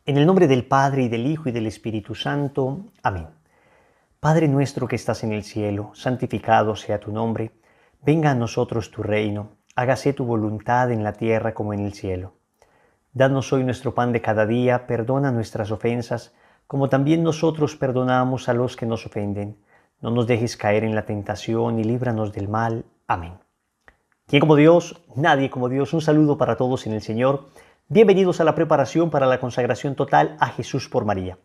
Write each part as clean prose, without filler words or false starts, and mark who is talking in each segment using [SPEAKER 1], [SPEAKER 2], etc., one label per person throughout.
[SPEAKER 1] En el nombre del Padre, y del Hijo, y del Espíritu Santo. Amén. Padre nuestro que estás en el cielo, santificado sea tu nombre. Venga a nosotros tu reino. Hágase tu voluntad en la tierra como en el cielo. Danos hoy nuestro pan de cada día. Perdona nuestras ofensas, como también nosotros perdonamos a los que nos ofenden. No nos dejes caer en la tentación y líbranos del mal. Amén. ¿Quién como Dios? Nadie como Dios. Un saludo para todos en el Señor. Bienvenidos a la preparación para la consagración total a Jesús por María.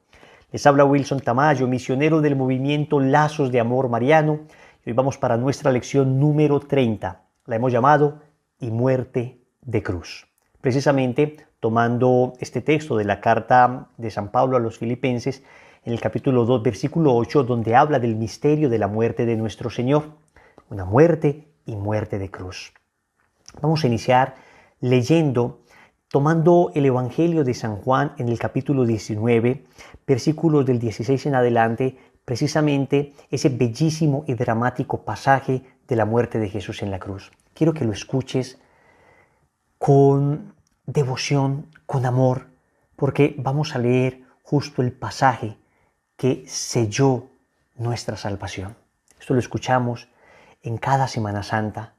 [SPEAKER 1] Les habla Wilson Tamayo, misionero del movimiento Lazos de Amor Mariano. Y hoy vamos para nuestra lección número 30. La hemos llamado Y muerte de cruz. Precisamente tomando este texto de la carta de San Pablo a los Filipenses, en el capítulo 2, versículo 8, donde habla del misterio de la muerte de nuestro Señor. Una muerte y muerte de cruz. Vamos a iniciar tomando el Evangelio de San Juan en el capítulo 19, versículos del 16 en adelante, precisamente ese bellísimo y dramático pasaje de la muerte de Jesús en la cruz. Quiero que lo escuches con devoción, con amor, porque vamos a leer justo el pasaje que selló nuestra salvación. Esto lo escuchamos en cada Semana Santa.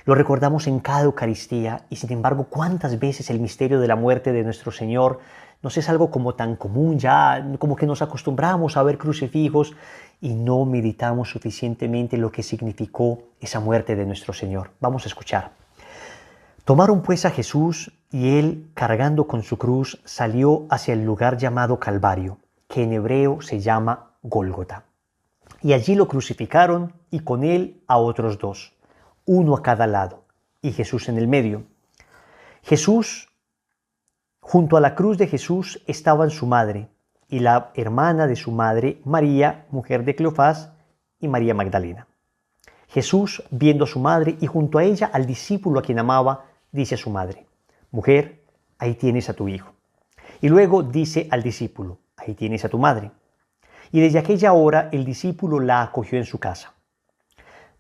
[SPEAKER 1] Lo recordamos en cada Eucaristía y sin embargo, ¿cuántas veces el misterio de la muerte de nuestro Señor nos es algo como tan común ya, como que nos acostumbramos a ver crucifijos y no meditamos suficientemente lo que significó esa muerte de nuestro Señor? Vamos a escuchar. Tomaron pues a Jesús y él, cargando con su cruz, salió hacia el lugar llamado Calvario, que en hebreo se llama Gólgota. Y allí lo crucificaron y con él a otros dos, uno a cada lado, y Jesús en el medio. Junto a la cruz de Jesús estaban su madre y la hermana de su madre, María, mujer de Cleofás, y María Magdalena. Jesús, viendo a su madre y junto a ella al discípulo a quien amaba, dice a su madre: Mujer, ahí tienes a tu hijo. Y luego dice al discípulo: Ahí tienes a tu madre. Y desde aquella hora el discípulo la acogió en su casa.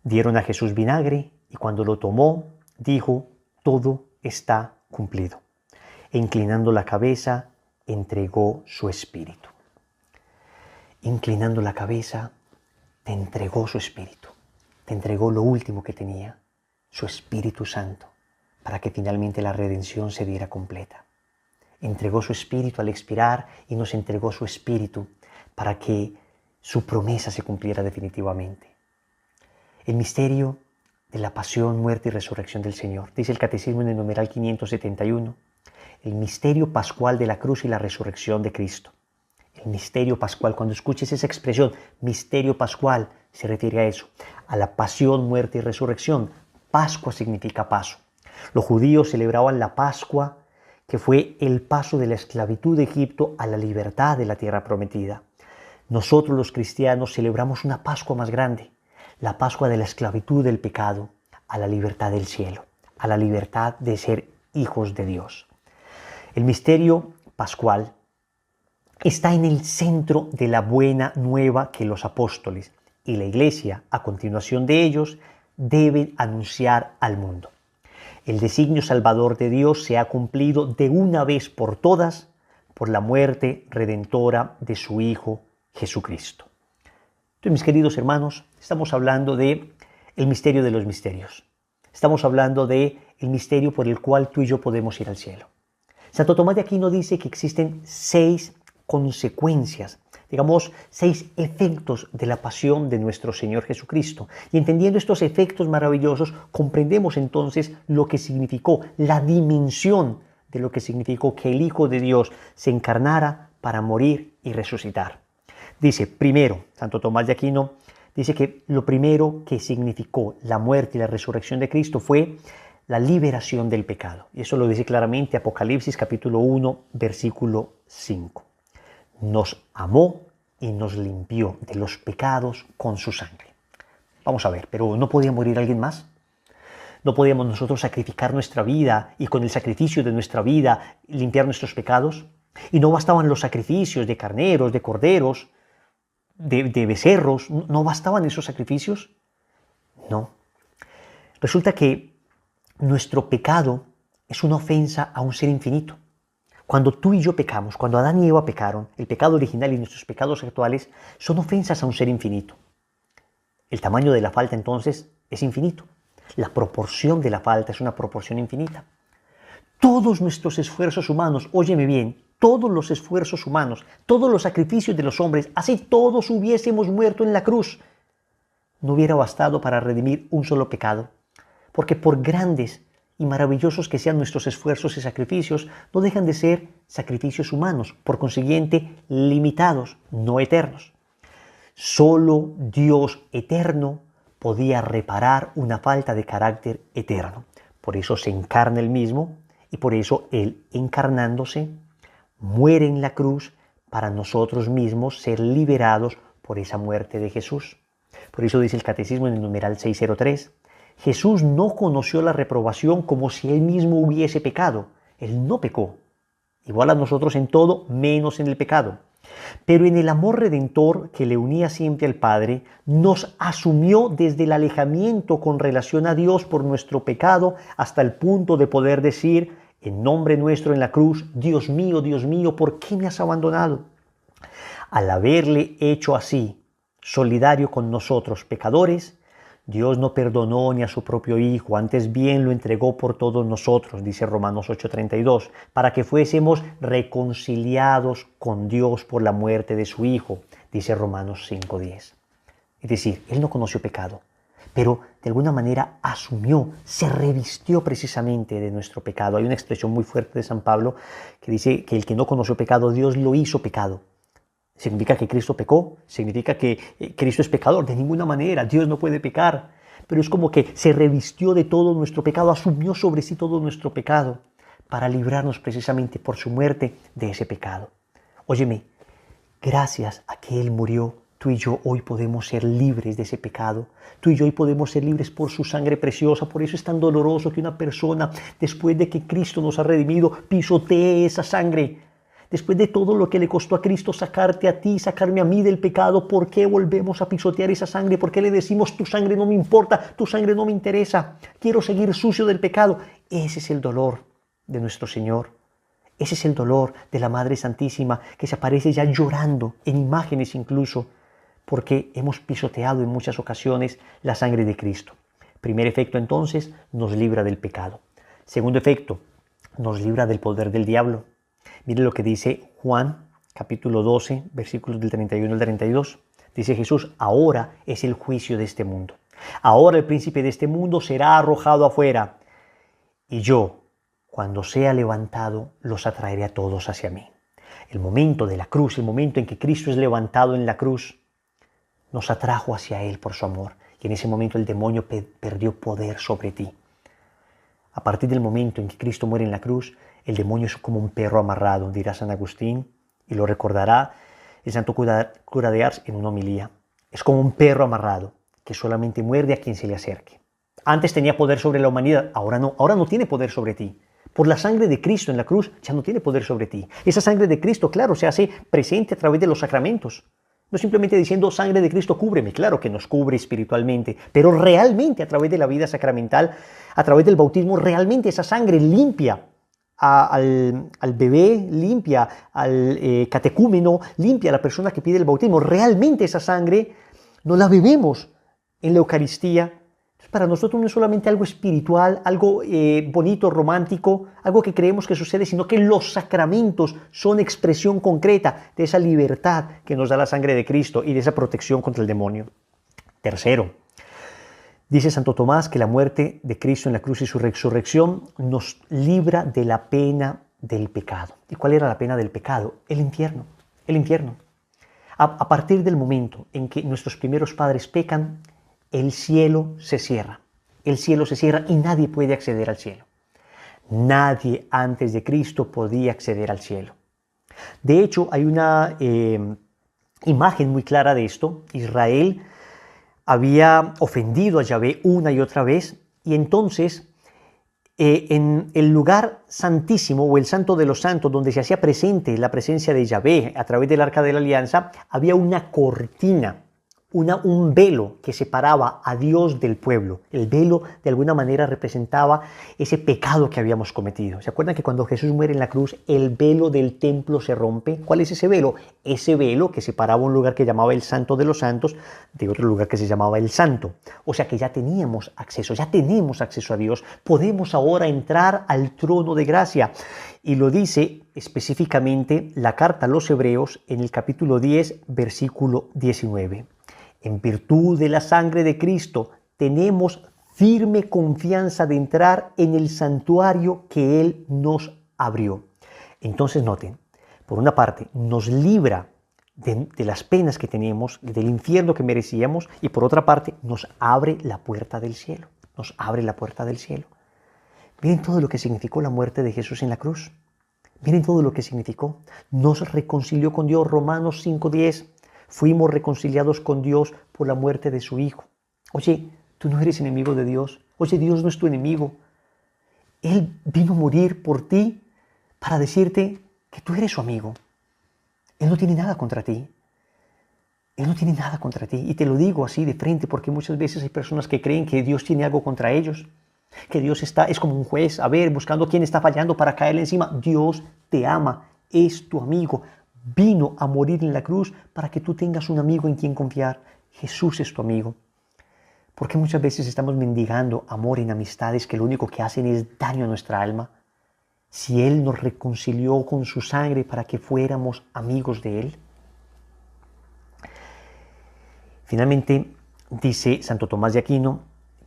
[SPEAKER 1] Dieron a Jesús vinagre y cuando lo tomó, dijo: Todo está cumplido. E inclinando la cabeza, entregó su espíritu. Inclinando la cabeza, te entregó su espíritu. Te entregó lo último que tenía, su Espíritu Santo, para que finalmente la redención se diera completa. Entregó su espíritu al expirar y nos entregó su espíritu para que su promesa se cumpliera definitivamente. El misterio de la pasión, muerte y resurrección del Señor. Dice el Catecismo en el numeral 571, el misterio pascual de la cruz y la resurrección de Cristo. El misterio pascual, cuando escuches esa expresión, misterio pascual, se refiere a eso, a la pasión, muerte y resurrección. Pascua significa paso. Los judíos celebraban la Pascua, que fue el paso de la esclavitud de Egipto a la libertad de la tierra prometida. Nosotros los cristianos celebramos una Pascua más grande, la Pascua de la esclavitud del pecado a la libertad del cielo, a la libertad de ser hijos de Dios. El misterio pascual está en el centro de la buena nueva que los apóstoles y la Iglesia, a continuación de ellos, deben anunciar al mundo. El designio salvador de Dios se ha cumplido de una vez por todas por la muerte redentora de su Hijo Jesucristo. Entonces, mis queridos hermanos, estamos hablando de el misterio de los misterios. Estamos hablando de el misterio por el cual tú y yo podemos ir al cielo. Santo Tomás de Aquino dice que existen 6 consecuencias, digamos 6 efectos de la pasión de nuestro Señor Jesucristo. Y entendiendo estos efectos maravillosos, comprendemos entonces lo que significó, la dimensión de lo que significó que el Hijo de Dios se encarnara para morir y resucitar. Dice, primero, Santo Tomás de Aquino dice que lo primero que significó la muerte y la resurrección de Cristo fue la liberación del pecado. Y eso lo dice claramente Apocalipsis capítulo 1, versículo 5. Nos amó y nos limpió de los pecados con su sangre. Vamos a ver, pero ¿no podía morir alguien más? ¿No podíamos nosotros sacrificar nuestra vida y con el sacrificio de nuestra vida limpiar nuestros pecados? ¿Y no bastaban los sacrificios de carneros, de corderos, de becerros? ¿No bastaban esos sacrificios? No. Resulta que nuestro pecado es una ofensa a un ser infinito. Cuando tú y yo pecamos, cuando Adán y Eva pecaron, el pecado original y nuestros pecados actuales son ofensas a un ser infinito. El tamaño de la falta entonces es infinito. La proporción de la falta es una proporción infinita. Todos nuestros esfuerzos humanos, óyeme bien, todos los esfuerzos humanos, todos los sacrificios de los hombres, así todos hubiésemos muerto en la cruz, no hubiera bastado para redimir un solo pecado. Porque por grandes y maravillosos que sean nuestros esfuerzos y sacrificios, no dejan de ser sacrificios humanos, por consiguiente limitados, no eternos. Solo Dios eterno podía reparar una falta de carácter eterno. Por eso se encarna Él mismo y por eso Él, encarnándose, muere en la cruz para nosotros mismos ser liberados por esa muerte de Jesús. Por eso dice el Catecismo en el numeral 603, Jesús no conoció la reprobación como si Él mismo hubiese pecado. Él no pecó. Igual a nosotros en todo, menos en el pecado. Pero en el amor redentor que le unía siempre al Padre, nos asumió desde el alejamiento con relación a Dios por nuestro pecado hasta el punto de poder decir, en nombre nuestro en la cruz, Dios mío, ¿por qué me has abandonado? Al haberle hecho así, solidario con nosotros pecadores, Dios no perdonó ni a su propio Hijo, antes bien lo entregó por todos nosotros, dice Romanos 8:32, para que fuésemos reconciliados con Dios por la muerte de su Hijo, dice Romanos 5:10. Es decir, Él no conoció pecado, pero de alguna manera asumió, se revistió precisamente de nuestro pecado. Hay una expresión muy fuerte de San Pablo que dice que el que no conoció pecado, Dios lo hizo pecado. ¿Significa que Cristo pecó? ¿Significa que Cristo es pecador? De ninguna manera, Dios no puede pecar. Pero es como que se revistió de todo nuestro pecado, asumió sobre sí todo nuestro pecado para librarnos precisamente por su muerte de ese pecado. Óyeme, gracias a que Él murió, tú y yo hoy podemos ser libres de ese pecado. Tú y yo hoy podemos ser libres por su sangre preciosa. Por eso es tan doloroso que una persona, después de que Cristo nos ha redimido, pisotee esa sangre. Después de todo lo que le costó a Cristo sacarte a ti, sacarme a mí del pecado, ¿por qué volvemos a pisotear esa sangre? ¿Por qué le decimos, tu sangre no me importa, tu sangre no me interesa, quiero seguir sucio del pecado? Ese es el dolor de nuestro Señor. Ese es el dolor de la Madre Santísima, que se aparece ya llorando, en imágenes incluso, porque hemos pisoteado en muchas ocasiones la sangre de Cristo. Primer efecto entonces, nos libra del pecado. Segundo efecto, nos libra del poder del diablo. Mire lo que dice Juan, capítulo 12, versículos del 31 al 32. Dice Jesús, ahora es el juicio de este mundo. Ahora el príncipe de este mundo será arrojado afuera. Y yo, cuando sea levantado, los atraeré a todos hacia mí. El momento de la cruz, el momento en que Cristo es levantado en la cruz, nos atrajo hacia Él por su amor. Y en ese momento el demonio perdió poder sobre ti. A partir del momento en que Cristo muere en la cruz, el demonio es como un perro amarrado, dirá San Agustín, y lo recordará el santo cura de Ars en una homilía. Es como un perro amarrado, que solamente muerde a quien se le acerque. Antes tenía poder sobre la humanidad, ahora no tiene poder sobre ti. Por la sangre de Cristo en la cruz ya no tiene poder sobre ti. Esa sangre de Cristo, claro, se hace presente a través de los sacramentos. No simplemente diciendo, sangre de Cristo, cúbreme. Claro que nos cubre espiritualmente, pero realmente a través de la vida sacramental, a través del bautismo, realmente esa sangre limpia al bebé, limpia al catecúmeno, limpia a la persona que pide el bautismo. Realmente esa sangre no la bebemos en la Eucaristía. Entonces, para nosotros no es solamente algo espiritual, algo bonito, romántico, algo que creemos que sucede, sino que los sacramentos son expresión concreta de esa libertad que nos da la sangre de Cristo y de esa protección contra el demonio. Tercero, dice Santo Tomás que la muerte de Cristo en la cruz y su resurrección nos libra de la pena del pecado. ¿Y cuál era la pena del pecado? El infierno. El infierno. A partir del momento en que nuestros primeros padres pecan, el cielo se cierra. El cielo se cierra y nadie puede acceder al cielo. Nadie antes de Cristo podía acceder al cielo. De hecho, hay una imagen muy clara de esto. Israel había ofendido a Yahvé una y otra vez, y entonces en el lugar santísimo o el santo de los santos, donde se hacía presente la presencia de Yahvé a través del arca de la alianza, había una cortina un velo que separaba a Dios del pueblo. El velo de alguna manera representaba ese pecado que habíamos cometido. ¿Se acuerdan que cuando Jesús muere en la cruz, el velo del templo se rompe? ¿Cuál es ese velo? Ese velo que separaba un lugar que llamaba el Santo de los Santos de otro lugar que se llamaba el Santo. O sea que ya tenemos acceso a Dios. Podemos ahora entrar al trono de gracia. Y lo dice específicamente la carta a los Hebreos en el capítulo 10, versículo 19. En virtud de la sangre de Cristo tenemos firme confianza de entrar en el santuario que Él nos abrió. Entonces noten, por una parte nos libra de las penas que tenemos, del infierno que merecíamos, y por otra parte nos abre la puerta del cielo. Nos abre la puerta del cielo. Miren todo lo que significó la muerte de Jesús en la cruz. Miren todo lo que significó. Nos reconcilió con Dios, Romanos 5:10. Fuimos reconciliados con Dios por la muerte de su Hijo. Oye, tú no eres enemigo de Dios. Oye, Dios no es tu enemigo. Él vino a morir por ti para decirte que tú eres su amigo. Él no tiene nada contra ti. Él no tiene nada contra ti. Y te lo digo así de frente porque muchas veces hay personas que creen que Dios tiene algo contra ellos. Que Dios es como un juez, a ver, buscando quién está fallando para caerle encima. Dios te ama, es tu amigo. Vino a morir en la cruz para que tú tengas un amigo en quien confiar. Jesús es tu amigo. Porque muchas veces estamos mendigando amor en amistades que lo único que hacen es daño a nuestra alma. Si Él nos reconcilió con su sangre para que fuéramos amigos de Él. Finalmente, dice Santo Tomás de Aquino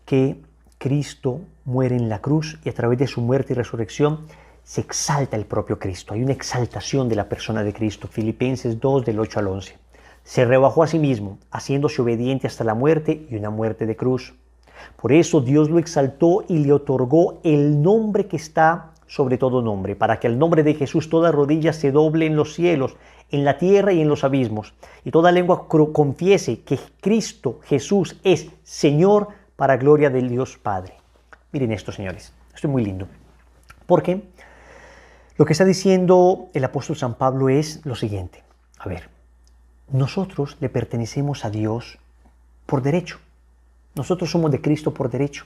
[SPEAKER 1] que Cristo muere en la cruz y a través de su muerte y resurrección se exalta el propio Cristo. Hay una exaltación de la persona de Cristo. Filipenses 2, del 8 al 11. Se rebajó a sí mismo, haciéndose obediente hasta la muerte y una muerte de cruz. Por eso Dios lo exaltó y le otorgó el nombre que está sobre todo nombre, para que al nombre de Jesús toda rodilla se doble en los cielos, en la tierra y en los abismos, y toda lengua confiese que Cristo Jesús es Señor, para gloria del Dios Padre. Miren esto, señores. Esto es muy lindo. Porque lo que está diciendo el apóstol San Pablo es lo siguiente. A ver, nosotros le pertenecemos a Dios por derecho. Nosotros somos de Cristo por derecho.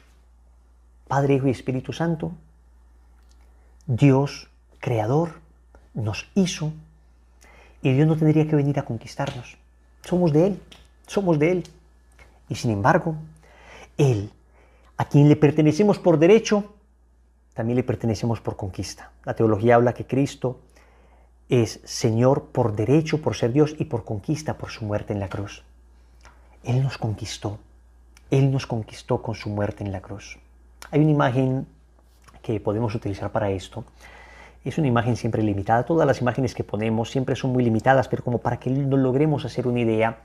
[SPEAKER 1] Padre, Hijo y Espíritu Santo. Dios, Creador, nos hizo. Y Dios no tendría que venir a conquistarnos. Somos de Él. Somos de Él. Y sin embargo, Él, a quien le pertenecemos por derecho, también le pertenecemos por conquista. La teología habla que Cristo es Señor por derecho, por ser Dios, y por conquista, por su muerte en la cruz. Él nos conquistó. Él nos conquistó con su muerte en la cruz. Hay una imagen que podemos utilizar para esto. Es una imagen siempre limitada. Todas las imágenes que ponemos siempre son muy limitadas, pero como para que nos logremos hacer una idea,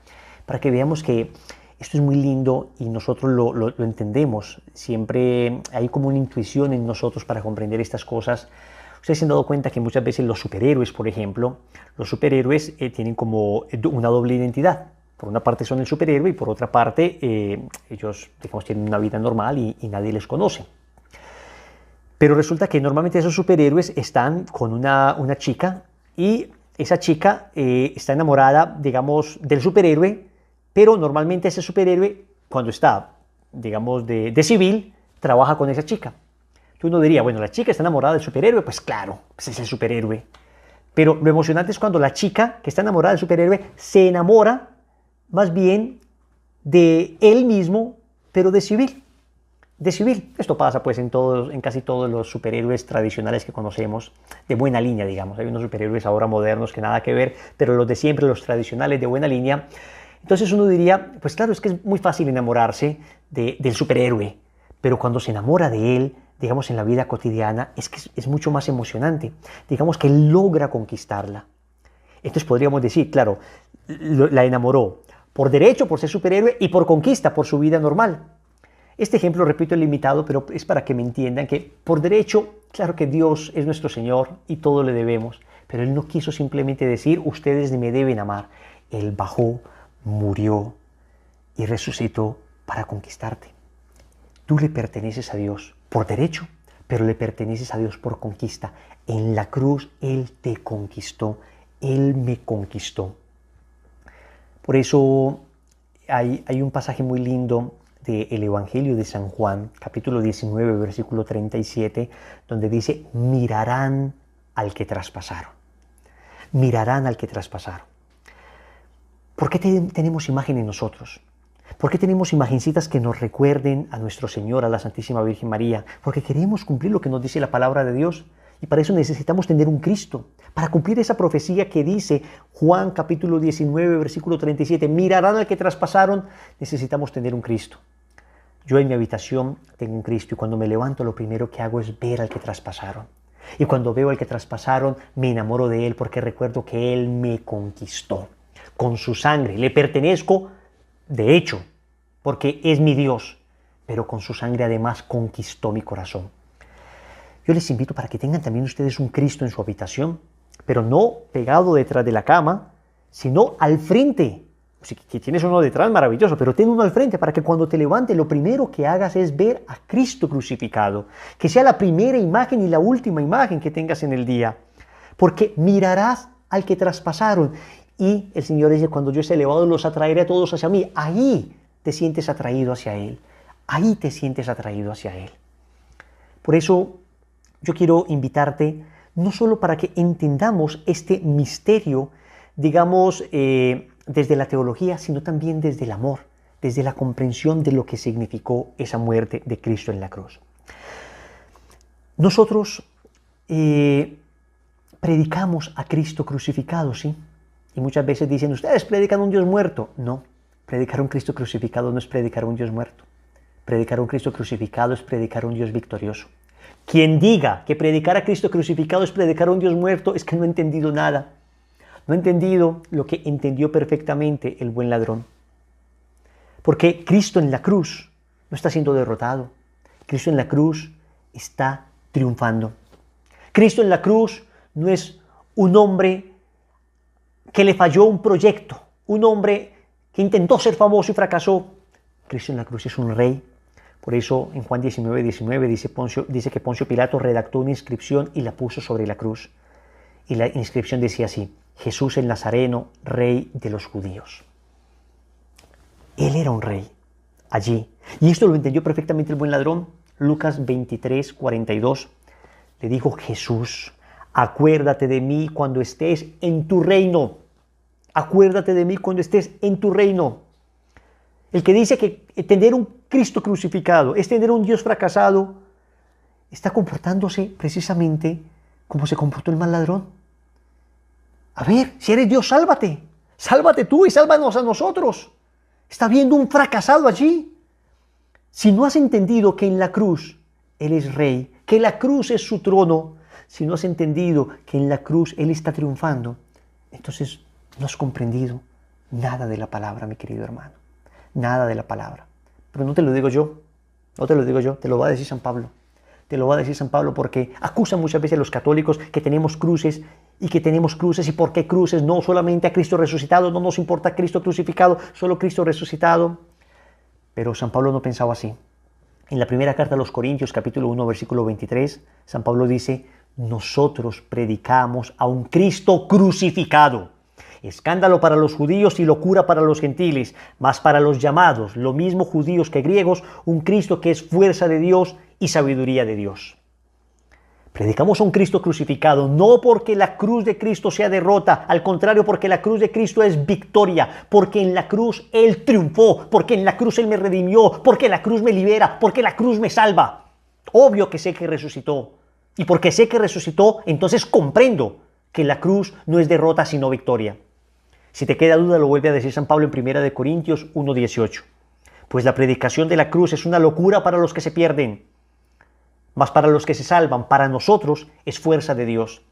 [SPEAKER 1] para que veamos que esto es muy lindo y nosotros lo entendemos. Siempre hay como una intuición en nosotros para comprender estas cosas. Ustedes se han dado cuenta que muchas veces los superhéroes, por ejemplo, los superhéroes tienen como una doble identidad. Por una parte son el superhéroe y por otra parte ellos, digamos, tienen una vida normal y nadie les conoce. Pero resulta que normalmente esos superhéroes están con una chica y esa chica está enamorada, digamos, del superhéroe. Pero normalmente ese superhéroe, cuando está, digamos, de civil, trabaja con esa chica. Tú uno diría, bueno, la chica está enamorada del superhéroe, pues claro, pues es el superhéroe. Pero lo emocionante es cuando la chica que está enamorada del superhéroe se enamora más bien de él mismo, pero de civil. De civil. Esto pasa pues en casi todos los superhéroes tradicionales que conocemos, de buena línea, digamos. Hay unos superhéroes ahora modernos que nada que ver, pero los de siempre, los tradicionales de buena línea. Entonces uno diría, pues claro, es que es muy fácil enamorarse del superhéroe, pero cuando se enamora de él, digamos en la vida cotidiana, es que es mucho más emocionante. Digamos que logra conquistarla. Entonces podríamos decir, claro, la enamoró por derecho, por ser superhéroe, y por conquista, por su vida normal. Este ejemplo, repito, es limitado, pero es para que me entiendan que por derecho, claro que Dios es nuestro Señor y todo le debemos, pero Él no quiso simplemente decir, ustedes me deben amar. Él bajó, murió y resucitó para conquistarte. Tú le perteneces a Dios por derecho, pero le perteneces a Dios por conquista. En la cruz Él te conquistó, Él me conquistó. Por eso hay un pasaje muy lindo del Evangelio de San Juan, capítulo 19, versículo 37, donde dice, mirarán al que traspasaron. Mirarán al que traspasaron. ¿Por qué tenemos imagen en nosotros? ¿Por qué tenemos imagencitas que nos recuerden a nuestro Señor, a la Santísima Virgen María? Porque queremos cumplir lo que nos dice la palabra de Dios. Y para eso necesitamos tener un Cristo. Para cumplir esa profecía que dice Juan capítulo 19, versículo 37, mirarán al que traspasaron, necesitamos tener un Cristo. Yo en mi habitación tengo un Cristo y cuando me levanto lo primero que hago es ver al que traspasaron. Y cuando veo al que traspasaron me enamoro de Él porque recuerdo que Él me conquistó. Con su sangre le pertenezco, de hecho, porque es mi Dios, pero con su sangre además conquistó mi corazón. Yo les invito para que tengan también ustedes un Cristo en su habitación, pero no pegado detrás de la cama, sino al frente. Si tienes uno detrás, maravilloso, pero ten uno al frente para que cuando te levantes lo primero que hagas es ver a Cristo crucificado. Que sea la primera imagen y la última imagen que tengas en el día. Porque mirarás al que traspasaron. Y el Señor dice, cuando yo esté elevado los atraeré a todos hacia mí. Ahí te sientes atraído hacia Él. Ahí te sientes atraído hacia Él. Por eso yo quiero invitarte no solo para que entendamos este misterio, digamos, desde la teología, sino también desde el amor, desde la comprensión de lo que significó esa muerte de Cristo en la cruz. Nosotros predicamos a Cristo crucificado, ¿sí? Y muchas veces dicen, ustedes predican un Dios muerto. No, predicar un Cristo crucificado no es predicar un Dios muerto. Predicar un Cristo crucificado es predicar un Dios victorioso. Quien diga que predicar a Cristo crucificado es predicar a un Dios muerto es que no ha entendido nada. No ha entendido lo que entendió perfectamente el buen ladrón. Porque Cristo en la cruz no está siendo derrotado. Cristo en la cruz está triunfando. Cristo en la cruz no es un hombre que le falló un proyecto, un hombre que intentó ser famoso y fracasó. Cristo en la cruz es un rey. Por eso en Juan 19, 19 dice que Poncio Pilato redactó una inscripción y la puso sobre la cruz. Y la inscripción decía así, Jesús el Nazareno, rey de los judíos. Él era un rey allí. Y esto lo entendió perfectamente el buen ladrón. Lucas 23, 42. Le dijo Jesús, acuérdate de mí cuando estés en tu reino. Acuérdate de mí cuando estés en tu reino. El que dice que tener un Cristo crucificado es tener un Dios fracasado, está comportándose precisamente como se comportó el mal ladrón. A ver, si eres Dios, sálvate. Sálvate tú y sálvanos a nosotros. Está viendo un fracasado allí. Si no has entendido que en la cruz Él es rey, que la cruz es su trono, si no has entendido que en la cruz Él está triunfando, entonces no has comprendido nada de la palabra, mi querido hermano. Nada de la palabra. Pero no te lo digo yo, no te lo digo yo, te lo va a decir San Pablo. Te lo va a decir San Pablo porque acusan muchas veces a los católicos que tenemos cruces y por qué cruces, no solamente a Cristo resucitado, no nos importa Cristo crucificado, solo Cristo resucitado. Pero San Pablo no pensaba así. En la primera carta a los Corintios, capítulo 1, versículo 23, San Pablo dice, nosotros predicamos a un Cristo crucificado. Escándalo para los judíos y locura para los gentiles, mas para los llamados, lo mismo judíos que griegos, un Cristo que es fuerza de Dios y sabiduría de Dios. Predicamos a un Cristo crucificado, no porque la cruz de Cristo sea derrota, al contrario, porque la cruz de Cristo es victoria, porque en la cruz Él triunfó, porque en la cruz Él me redimió, porque la cruz me libera, porque la cruz me salva. Obvio que sé que resucitó, y porque sé que resucitó, entonces comprendo que la cruz no es derrota sino victoria. Si te queda duda, lo vuelve a decir San Pablo en 1 Corintios 1:18. Pues la predicación de la cruz es una locura para los que se pierden, mas para los que se salvan, para nosotros es fuerza de Dios.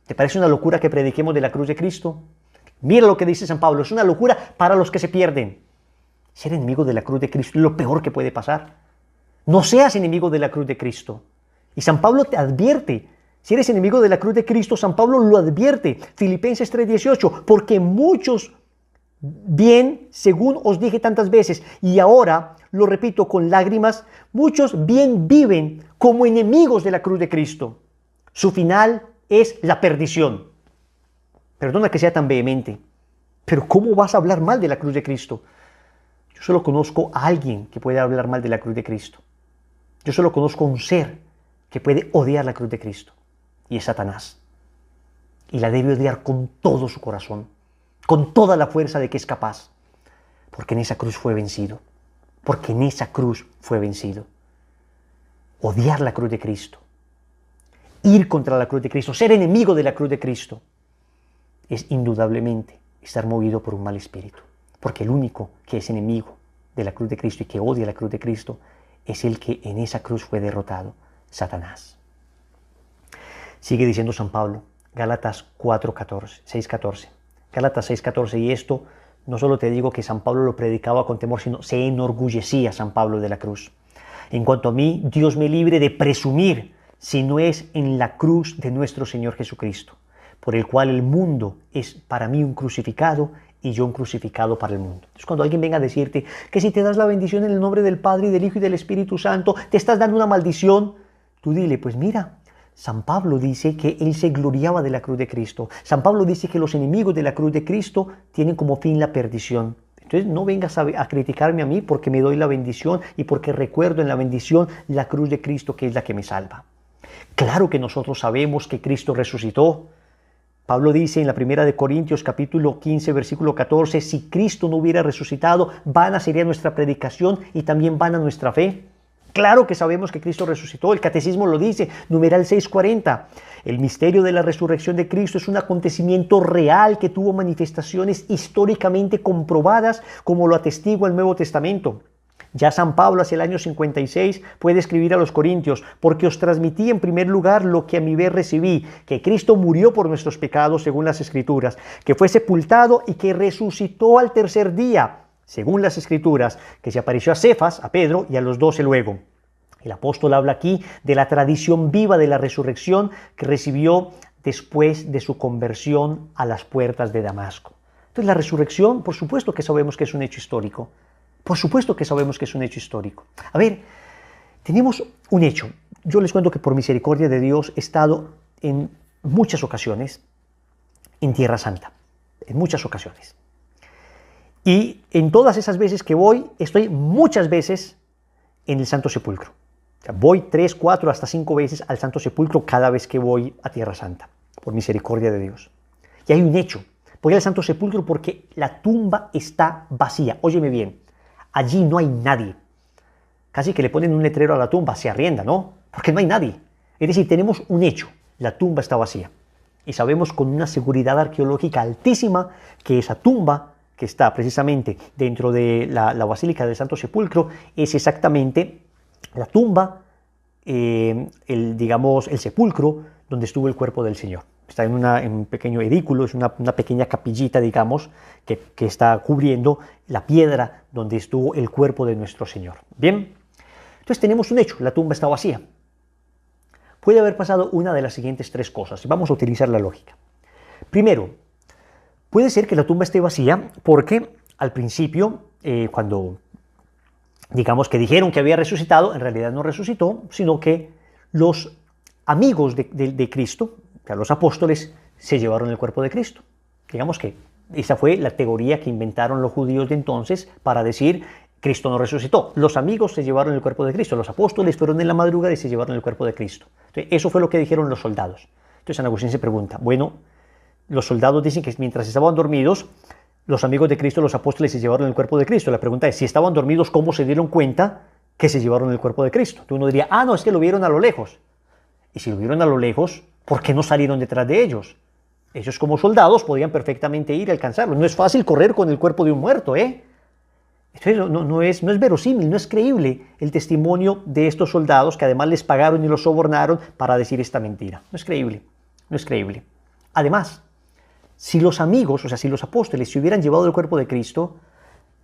[SPEAKER 1] ¿Te parece una locura que prediquemos de la cruz de Cristo? Mira lo que dice San Pablo, es una locura para los que se pierden. Ser enemigo de la cruz de Cristo es lo peor que puede pasar. No seas enemigo de la cruz de Cristo. Y San Pablo te advierte, si eres enemigo de la cruz de Cristo, San Pablo lo advierte. Filipenses 3:18, porque muchos bien, según os dije tantas veces, y ahora lo repito con lágrimas, muchos bien viven como enemigos de la cruz de Cristo. Su final es la perdición. Perdona que sea tan vehemente, pero ¿cómo vas a hablar mal de la cruz de Cristo? Yo Yo solo conozco a alguien que puede hablar mal de la cruz de Cristo. Yo solo conozco a un ser que puede odiar la cruz de Cristo, y es Satanás. Y la debe odiar con todo su corazón, con toda la fuerza de que es capaz, porque en esa cruz fue vencido, porque en esa cruz fue vencido. Odiar la cruz de Cristo, ir contra la cruz de Cristo, ser enemigo de la cruz de Cristo, es indudablemente estar movido por un mal espíritu, porque el único que es enemigo de la cruz de Cristo y que odia la cruz de Cristo es el que en esa cruz fue derrotado, Satanás. Sigue diciendo San Pablo, Gálatas 6:14. Gálatas 6:14, y esto no solo te digo que San Pablo lo predicaba con temor, sino se enorgullecía San Pablo de la cruz. En cuanto a mí, Dios me libre de presumir, si no es en la cruz de nuestro Señor Jesucristo, por el cual el mundo es para mí un crucificado y yo un crucificado para el mundo. Entonces, cuando alguien venga a decirte que si te das la bendición en el nombre del Padre y del Hijo y del Espíritu Santo, te estás dando una maldición, tú dile, pues mira, San Pablo dice que él se gloriaba de la cruz de Cristo. San Pablo dice que los enemigos de la cruz de Cristo tienen como fin la perdición. Entonces no vengas a criticarme a mí porque me doy la bendición y porque recuerdo en la bendición la cruz de Cristo, que es la que me salva. Claro que nosotros sabemos que Cristo resucitó. Pablo dice en la primera de Corintios capítulo 15 versículo 14, si Cristo no hubiera resucitado, vana sería nuestra predicación y también vana nuestra fe. Claro que sabemos que Cristo resucitó, el Catecismo lo dice, numeral 640. El misterio de la resurrección de Cristo es un acontecimiento real que tuvo manifestaciones históricamente comprobadas, como lo atestigua el Nuevo Testamento. Ya San Pablo hacia el año 56 puede escribir a los Corintios, porque os transmití en primer lugar lo que a mi vez recibí, que Cristo murió por nuestros pecados según las Escrituras, que fue sepultado y que resucitó al tercer día, según las Escrituras, que se apareció a Cefas, a Pedro y a los 12 luego. El apóstol habla aquí de la tradición viva de la resurrección que recibió después de su conversión a las puertas de Damasco. Entonces la resurrección, por supuesto que sabemos que es un hecho histórico. Por supuesto que sabemos que es un hecho histórico. A ver, tenemos un hecho. Yo les cuento que por misericordia de Dios he estado en muchas ocasiones en Tierra Santa. En muchas ocasiones. Y en todas esas veces que voy, estoy muchas veces en el Santo Sepulcro. O sea, voy 3, 4, hasta 5 veces al Santo Sepulcro cada vez que voy a Tierra Santa, por misericordia de Dios. Y hay un hecho. Voy al Santo Sepulcro porque la tumba está vacía. Óyeme bien, allí no hay nadie. Casi que le ponen un letrero a la tumba, se arrienda, ¿no? Porque no hay nadie. Es decir, tenemos un hecho, la tumba está vacía. Y sabemos con una seguridad arqueológica altísima que esa tumba que está precisamente dentro de la Basílica del Santo Sepulcro, es exactamente la tumba, el sepulcro donde estuvo el cuerpo del Señor. Está en un pequeño edículo, es una pequeña capillita, digamos, que está cubriendo la piedra donde estuvo el cuerpo de nuestro Señor. Bien, entonces tenemos un hecho, la tumba está vacía. Puede haber pasado una de las siguientes 3 cosas, y vamos a utilizar la lógica. Primero, puede ser que la tumba esté vacía porque al principio, cuando digamos que dijeron que había resucitado, en realidad no resucitó, sino que los amigos de Cristo, o sea, los apóstoles, se llevaron el cuerpo de Cristo. Digamos que esa fue la teoría que inventaron los judíos de entonces para decir Cristo no resucitó. Los amigos se llevaron el cuerpo de Cristo, los apóstoles fueron en la madrugada y se llevaron el cuerpo de Cristo. Entonces, eso fue lo que dijeron los soldados. Entonces San Agustín se pregunta, bueno, los soldados dicen que mientras estaban dormidos, los amigos de Cristo, los apóstoles, se llevaron el cuerpo de Cristo. La pregunta es, si estaban dormidos, ¿cómo se dieron cuenta que se llevaron el cuerpo de Cristo? Entonces uno diría, no, es que lo vieron a lo lejos. Y si lo vieron a lo lejos, ¿por qué no salieron detrás de ellos? Ellos como soldados podían perfectamente ir a alcanzarlo. No es fácil correr con el cuerpo de un muerto, ¿eh? Entonces no es verosímil, no es creíble el testimonio de estos soldados que además les pagaron y los sobornaron para decir esta mentira. No es creíble, no es creíble. Además, si los amigos, o sea, si los apóstoles se hubieran llevado el cuerpo de Cristo,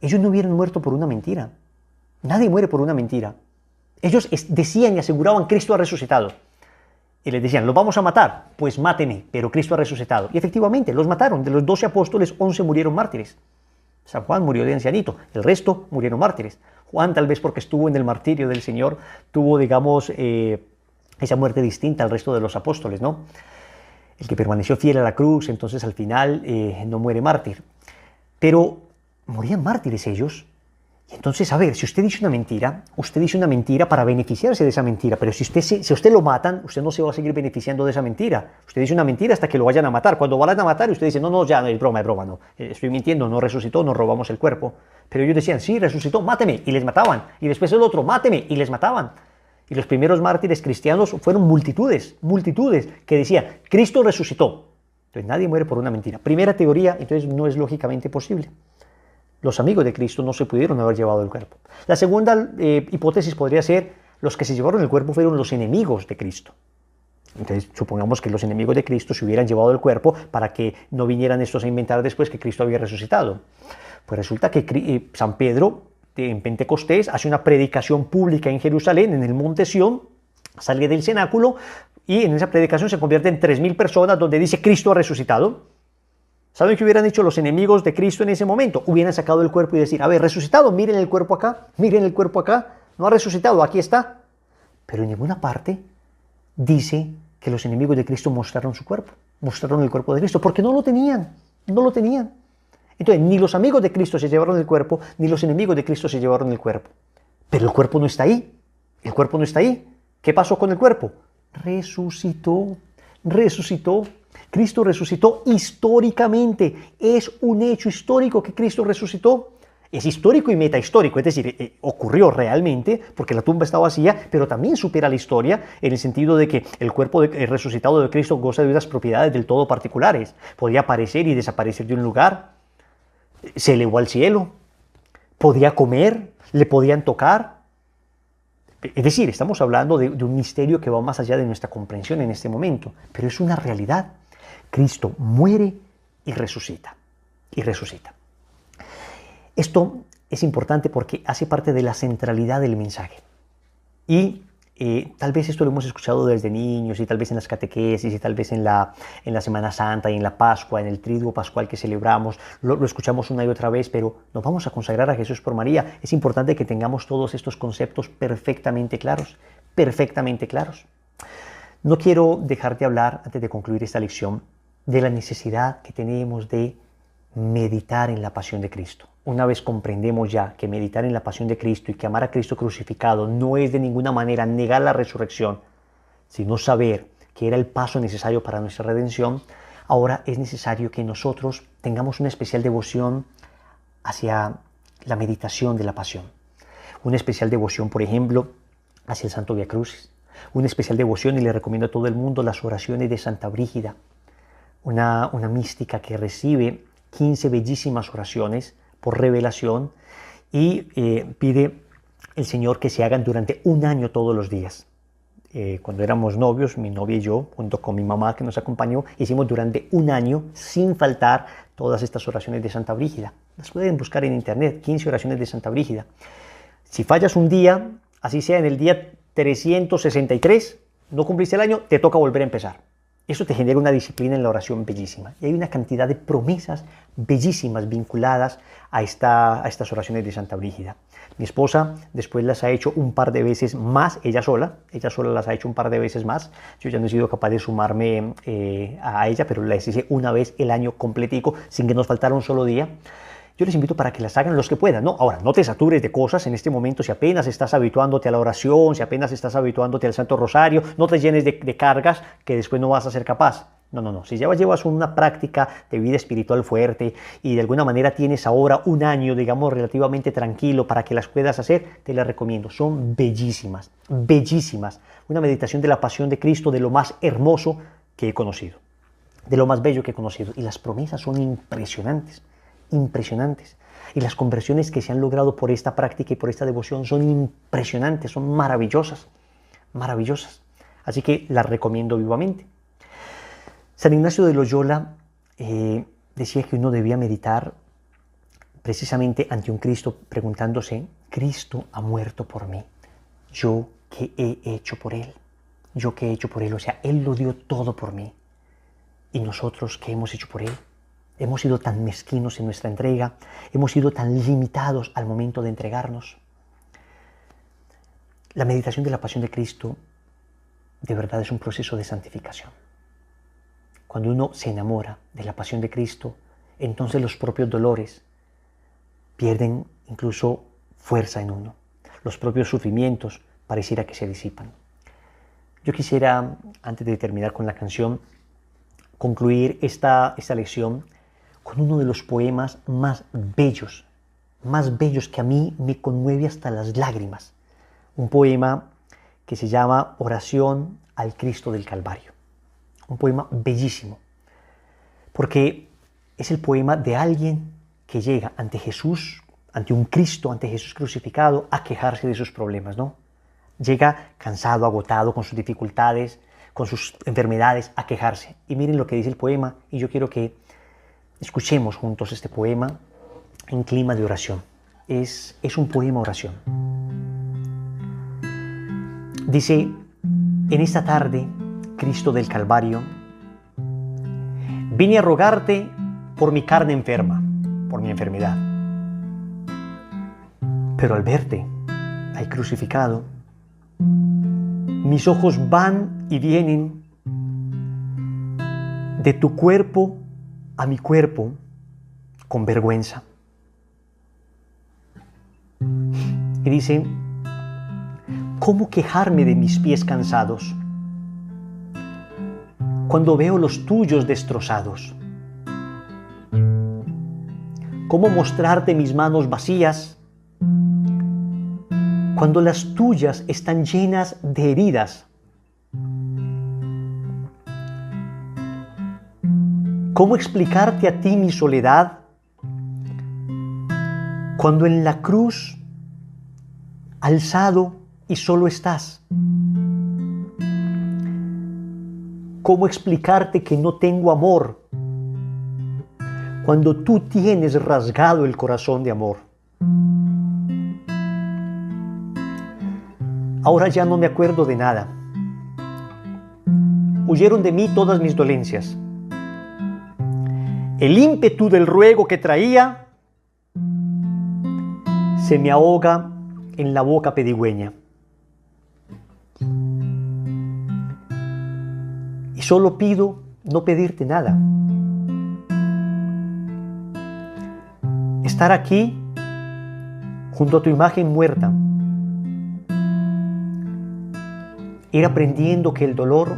[SPEAKER 1] ellos no hubieran muerto por una mentira. Nadie muere por una mentira. Ellos decían y aseguraban, Cristo ha resucitado. Y les decían, ¿los vamos a matar? Pues máteme, pero Cristo ha resucitado. Y efectivamente, los mataron. De los 12 apóstoles, 11 murieron mártires. San Juan murió de ancianito, el resto murieron mártires. Juan, tal vez porque estuvo en el martirio del Señor, tuvo, digamos, esa muerte distinta al resto de los apóstoles, ¿no? El que permaneció fiel a la cruz, entonces al final no muere mártir. Pero morían mártires ellos. Y entonces, a ver, si usted dice una mentira para beneficiarse de esa mentira, pero si usted lo matan, usted no se va a seguir beneficiando de esa mentira. Usted dice una mentira hasta que lo vayan a matar. Cuando vayan a matar, usted dice, no, no, ya, no, es broma, no. Estoy mintiendo, no resucitó, nos robamos el cuerpo. Pero ellos decían, sí, resucitó, máteme, y les mataban. Y después el otro, máteme, y les mataban. Y los primeros mártires cristianos fueron multitudes que decían, Cristo resucitó. Entonces nadie muere por una mentira. Primera teoría, entonces no es lógicamente posible. Los amigos de Cristo no se pudieron haber llevado el cuerpo. La segunda hipótesis podría ser, los que se llevaron el cuerpo fueron los enemigos de Cristo. Entonces, supongamos que los enemigos de Cristo se hubieran llevado el cuerpo para que no vinieran estos a inventar después que Cristo había resucitado. Pues resulta que San Pedro, en Pentecostés, hace una predicación pública en Jerusalén, en el monte Sión, sale del cenáculo y en esa predicación se convierte en 3.000 personas donde dice Cristo ha resucitado. ¿Saben qué hubieran hecho los enemigos de Cristo en ese momento? Hubieran sacado el cuerpo y decir, a ver, resucitado, miren el cuerpo acá, no ha resucitado, aquí está. Pero en ninguna parte dice que los enemigos de Cristo mostraron su cuerpo, mostraron el cuerpo de Cristo, porque no lo tenían. Entonces, ni los amigos de Cristo se llevaron el cuerpo, ni los enemigos de Cristo se llevaron el cuerpo. Pero el cuerpo no está ahí, ¿Qué pasó con el cuerpo? Resucitó. Cristo resucitó históricamente. Es un hecho histórico que Cristo resucitó. Es histórico y metahistórico, es decir, ocurrió realmente porque la tumba está vacía, pero también supera la historia en el sentido de que el cuerpo resucitado de Cristo goza de unas propiedades del todo particulares. Podía aparecer y desaparecer de un lugar, se elevó al cielo, podía comer, le podían tocar. Es decir, estamos hablando de un misterio que va más allá de nuestra comprensión en este momento, pero es una realidad. Cristo muere y resucita. Esto es importante porque hace parte de la centralidad del mensaje. Y tal vez esto lo hemos escuchado desde niños y tal vez en las catequesis y tal vez en la Semana Santa y en la Pascua, en el Triduo Pascual que celebramos, lo escuchamos una y otra vez, pero nos vamos a consagrar a Jesús por María. Es importante que tengamos todos estos conceptos perfectamente claros. No quiero dejar de hablar, antes de concluir esta lección, de la necesidad que tenemos de meditar en la pasión de Cristo. Una vez comprendemos ya que meditar en la pasión de Cristo y que amar a Cristo crucificado no es de ninguna manera negar la resurrección, sino saber que era el paso necesario para nuestra redención, ahora es necesario que nosotros tengamos una especial devoción hacia la meditación de la pasión. Una especial devoción, por ejemplo, hacia el Santo Vía Crucis. Una especial devoción, y le recomiendo a todo el mundo, las oraciones de Santa Brígida, una mística que recibe 15 bellísimas oraciones por revelación y pide el Señor que se hagan durante un año todos los días. Cuando éramos novios, mi novia y yo, junto con mi mamá que nos acompañó, hicimos durante un año, sin faltar, todas estas oraciones de Santa Brígida. Las pueden buscar en internet, 15 oraciones de Santa Brígida. Si fallas un día, así sea en el día 363, no cumpliste el año, te toca volver a empezar. Eso te genera una disciplina en la oración bellísima. Y hay una cantidad de promesas bellísimas vinculadas a estas oraciones de Santa Brígida. Mi esposa después las ha hecho un par de veces más, ella sola las ha hecho un par de veces más. Yo ya no he sido capaz de sumarme a ella, pero las hice una vez el año completico, sin que nos faltara un solo día. Yo les invito para que las hagan los que puedan, ¿no? Ahora, no te satures de cosas en este momento. Si apenas estás habituándote a la oración, si apenas estás habituándote al Santo Rosario, no te llenes de cargas que después no vas a ser capaz. No. Si ya llevas una práctica de vida espiritual fuerte y de alguna manera tienes ahora un año, digamos, relativamente tranquilo para que las puedas hacer, te las recomiendo. Son bellísimas. Una meditación de la pasión de Cristo, de lo más hermoso que he conocido, de lo más bello que he conocido. Y las promesas son impresionantes. Y las conversiones que se han logrado por esta práctica y por esta devoción son impresionantes, son maravillosas. Así que las recomiendo vivamente. San Ignacio de Loyola decía que uno debía meditar precisamente ante un Cristo preguntándose, Cristo ha muerto por mí, ¿yo qué he hecho por Él? O sea, Él lo dio todo por mí. ¿Y nosotros qué hemos hecho por Él? Hemos sido tan mezquinos en nuestra entrega, hemos sido tan limitados al momento de entregarnos. La meditación de la pasión de Cristo de verdad es un proceso de santificación. Cuando uno se enamora de la pasión de Cristo, entonces los propios dolores pierden incluso fuerza en uno. Los propios sufrimientos pareciera que se disipan. Yo quisiera, antes de terminar con la canción, concluir esta lección con uno de los poemas más bellos que a mí me conmueve hasta las lágrimas. Un poema que se llama Oración al Cristo del Calvario. Un poema bellísimo, porque es el poema de alguien que llega ante Jesús, ante un Cristo, ante Jesús crucificado, a quejarse de sus problemas, ¿no? Llega cansado, agotado, con sus dificultades, con sus enfermedades, a quejarse. Y miren lo que dice el poema, y yo quiero que escuchemos juntos este poema en clima de oración. Es un poema oración. Dice: en esta tarde, Cristo del Calvario, vine a rogarte por mi carne enferma, por mi enfermedad. Pero al verte ahí crucificado, mis ojos van y vienen de tu cuerpo a mi cuerpo con vergüenza. Y dice: ¿cómo quejarme de mis pies cansados cuando veo los tuyos destrozados? ¿Cómo mostrarte mis manos vacías cuando las tuyas están llenas de heridas? ¿Cómo explicarte a ti mi soledad cuando en la cruz alzado y solo estás? ¿Cómo explicarte que no tengo amor cuando tú tienes rasgado el corazón de amor? Ahora ya no me acuerdo de nada. Huyeron de mí todas mis dolencias. El ímpetu del ruego que traía se me ahoga en la boca pedigüeña. Y solo pido no pedirte nada. Estar aquí junto a tu imagen muerta. Ir aprendiendo que el dolor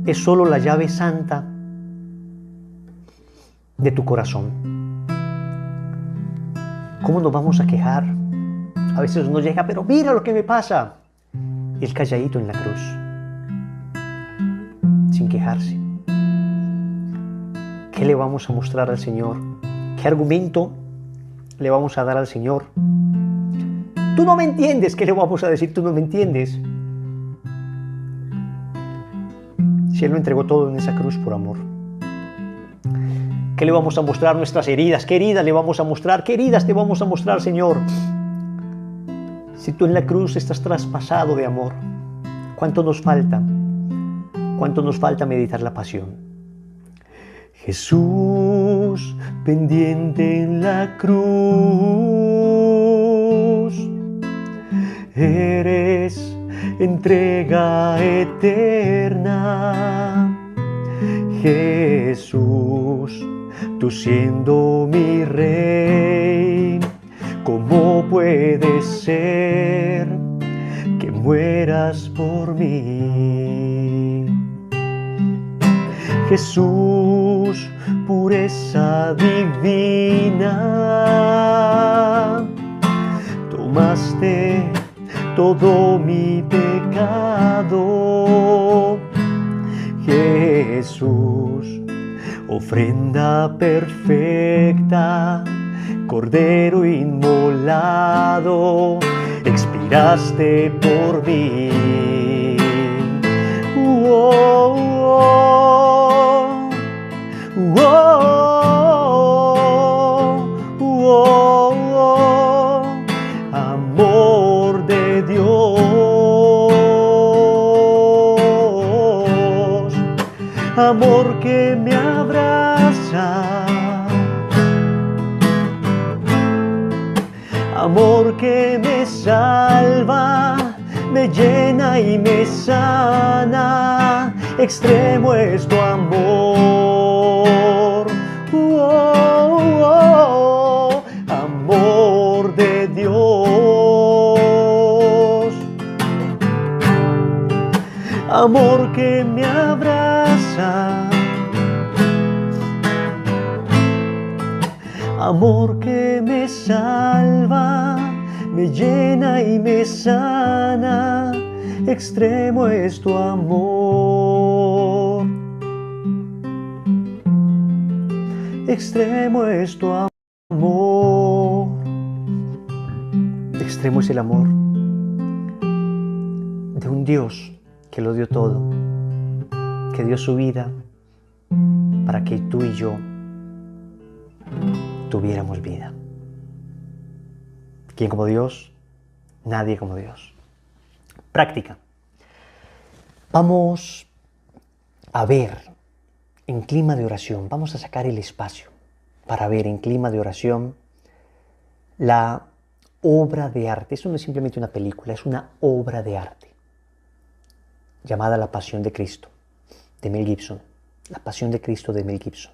[SPEAKER 1] es solo la llave santa de tu corazón. ¿Cómo nos vamos a quejar? A veces nos llega, pero mira lo que me pasa. El calladito en la cruz, sin quejarse. ¿Qué le vamos a mostrar al Señor? ¿Qué argumento le vamos a dar al Señor? Tú no me entiendes. ¿Qué le vamos a decir? Tú no me entiendes. Si Él lo entregó todo en esa cruz por amor. ¿Qué le vamos a mostrar? Nuestras heridas. ¿Qué heridas le vamos a mostrar? ¿Qué heridas te vamos a mostrar, Señor? Si tú en la cruz estás traspasado de amor, ¿cuánto nos falta? ¿Cuánto nos falta meditar la pasión? Jesús, pendiente en la cruz, eres entrega eterna. Jesús, tú siendo mi Rey, ¿cómo puede ser que mueras por mí? Jesús, pureza divina, tomaste todo mi pecado. Jesús, ofrenda perfecta, Cordero inmolado, expiraste por mí. Amor de Dios, amor que me abraza, amor que me salva, me llena y me sana, extremo es tu amor. que me abraza, amor que me salva, me llena y me sana, extremo es tu amor, extremo es tu amor, extremo es el amor de un Dios que lo dio todo, que dio su vida para que tú y yo tuviéramos vida. ¿Quién como Dios? Nadie como Dios. Práctica. Vamos a ver en clima de oración, vamos a sacar el espacio para ver en clima de oración la obra de arte. Esto no es simplemente una película, es una obra de arte llamada La Pasión de Cristo, de Mel Gibson. La Pasión de Cristo de Mel Gibson.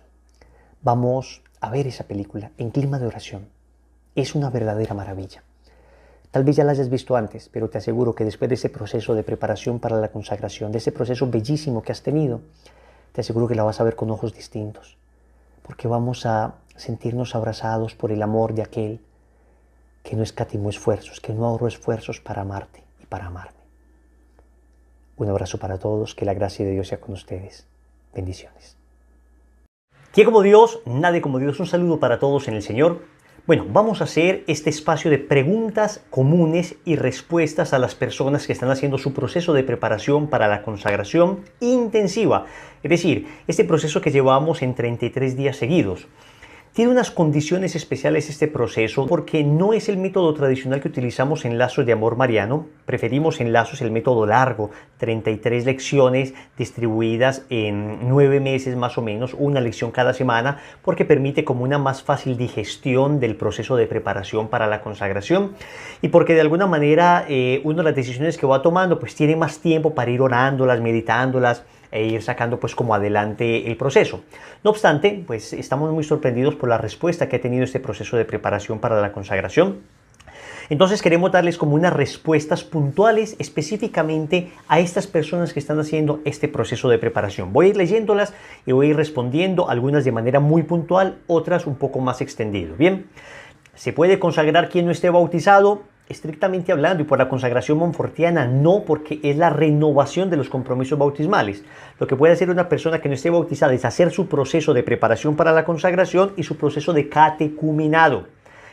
[SPEAKER 1] Vamos a ver esa película en clima de oración. Es una verdadera maravilla. Tal vez ya la hayas visto antes, pero te aseguro que después de ese proceso de preparación para la consagración, de ese proceso bellísimo que has tenido, te aseguro que la vas a ver con ojos distintos, porque vamos a sentirnos abrazados por el amor de aquel que no escatimó esfuerzos, que no ahorró esfuerzos para amarte y para amarme. Un abrazo para todos, que la gracia de Dios sea con ustedes. Bendiciones. ¿Quién como Dios? Nadie como Dios. Un saludo para todos en el Señor. Bueno, vamos a hacer este espacio de preguntas comunes y respuestas a las personas que están haciendo su proceso de preparación para la consagración intensiva. Es decir, este proceso que llevamos en 33 días seguidos. Tiene unas condiciones especiales este proceso porque no es el método tradicional que utilizamos en Lazos de Amor Mariano. Preferimos en Lazos el método largo, 33 lecciones distribuidas en 9 meses más o menos, una lección cada semana, porque permite como una más fácil digestión del proceso de preparación para la consagración y porque de alguna manera uno de las decisiones que va tomando pues tiene más tiempo para ir orándolas, meditándolas, e ir sacando pues como adelante el proceso. No obstante, pues estamos muy sorprendidos por la respuesta que ha tenido este proceso de preparación para la consagración. Entonces queremos darles como unas respuestas puntuales específicamente a estas personas que están haciendo este proceso de preparación. Voy a ir leyéndolas y voy a ir respondiendo, algunas de manera muy puntual, otras un poco más extendido. Bien, ¿se puede consagrar quien no esté bautizado? Estrictamente hablando y por la consagración monfortiana, no, porque es la renovación de los compromisos bautismales. Lo que puede hacer una persona que no esté bautizada es hacer su proceso de preparación para la consagración y su proceso de catecumenado.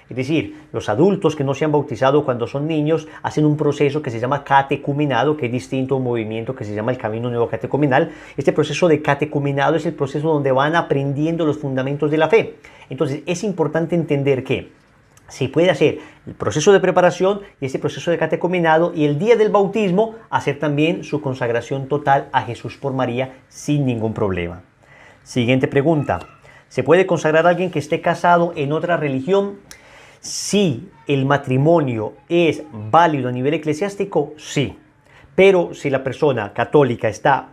[SPEAKER 1] Es decir, los adultos que no se han bautizado cuando son niños hacen un proceso que se llama catecumenado, que es distinto a un movimiento que se llama el Camino Nuevo Catecumenal. Este proceso de catecumenado es el proceso donde van aprendiendo los fundamentos de la fe. Entonces, es importante entender que se puede hacer el proceso de preparación y ese proceso de catecumenado y el día del bautismo hacer también su consagración total a Jesús por María sin ningún problema. Siguiente pregunta. ¿Se puede consagrar a alguien que esté casado en otra religión? Si el matrimonio es válido a nivel eclesiástico, sí. Pero si la persona católica está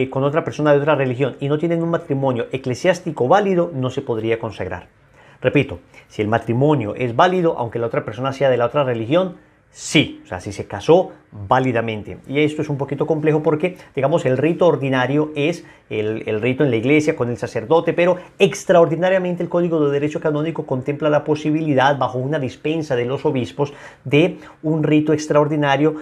[SPEAKER 1] con otra persona de otra religión y no tienen un matrimonio eclesiástico válido, no se podría consagrar. Repito, si el matrimonio es válido, aunque la otra persona sea de la otra religión, sí, o sea, si se casó válidamente. Y esto es un poquito complejo porque, digamos, el rito ordinario es el rito en la iglesia con el sacerdote, pero extraordinariamente el Código de Derecho Canónico contempla la posibilidad, bajo una dispensa de los obispos, de un rito extraordinario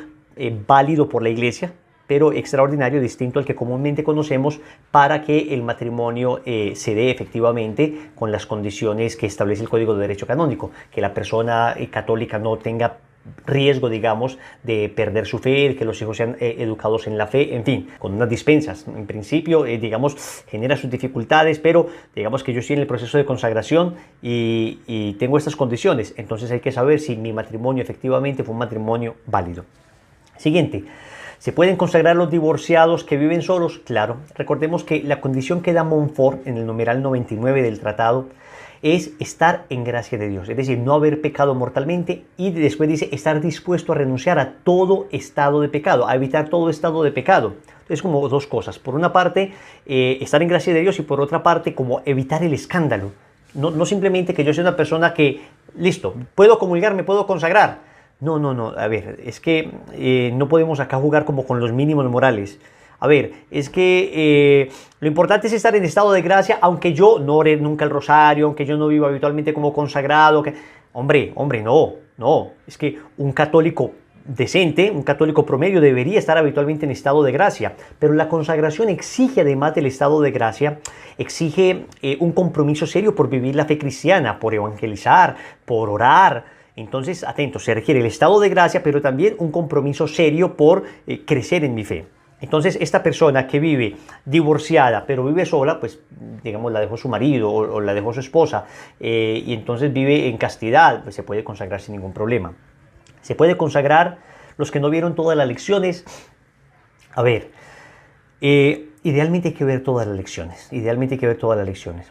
[SPEAKER 1] válido por la iglesia, pero extraordinario, distinto al que comúnmente conocemos, para que el matrimonio se dé efectivamente con las condiciones que establece el Código de Derecho Canónico, que la persona católica no tenga riesgo, digamos, de perder su fe, que los hijos sean educados en la fe, en fin, con unas dispensas. En principio, digamos, genera sus dificultades, pero digamos que yo estoy en el proceso de consagración y tengo estas condiciones, entonces hay que saber si mi matrimonio efectivamente fue un matrimonio válido. Siguiente. ¿Se pueden consagrar los divorciados que viven solos? Claro. Recordemos que la condición que da Montfort en el numeral 99 del tratado es estar en gracia de Dios, es decir, no haber pecado mortalmente, y después dice estar dispuesto a renunciar a todo estado de pecado, a evitar todo estado de pecado. Es como dos cosas. Por una parte, estar en gracia de Dios, y por otra parte, como evitar el escándalo. No simplemente que yo sea una persona que, listo, puedo comulgar, me puedo consagrar. No, a ver, es que no podemos acá jugar como con los mínimos morales. A ver, es que lo importante es estar en estado de gracia, aunque yo no ore nunca el rosario, aunque yo no viva habitualmente como consagrado. Hombre, no. Es que un católico decente, un católico promedio debería estar habitualmente en estado de gracia, pero la consagración exige, además del estado de gracia, exige un compromiso serio por vivir la fe cristiana, por evangelizar, por orar. Entonces, atentos, se requiere el estado de gracia, pero también un compromiso serio por crecer en mi fe. Entonces, esta persona que vive divorciada, pero vive sola, pues, digamos, la dejó su marido o la dejó su esposa, y entonces vive en castidad, pues se puede consagrar sin ningún problema. Se puede consagrar los que no vieron todas las lecciones. A ver, idealmente hay que ver todas las lecciones.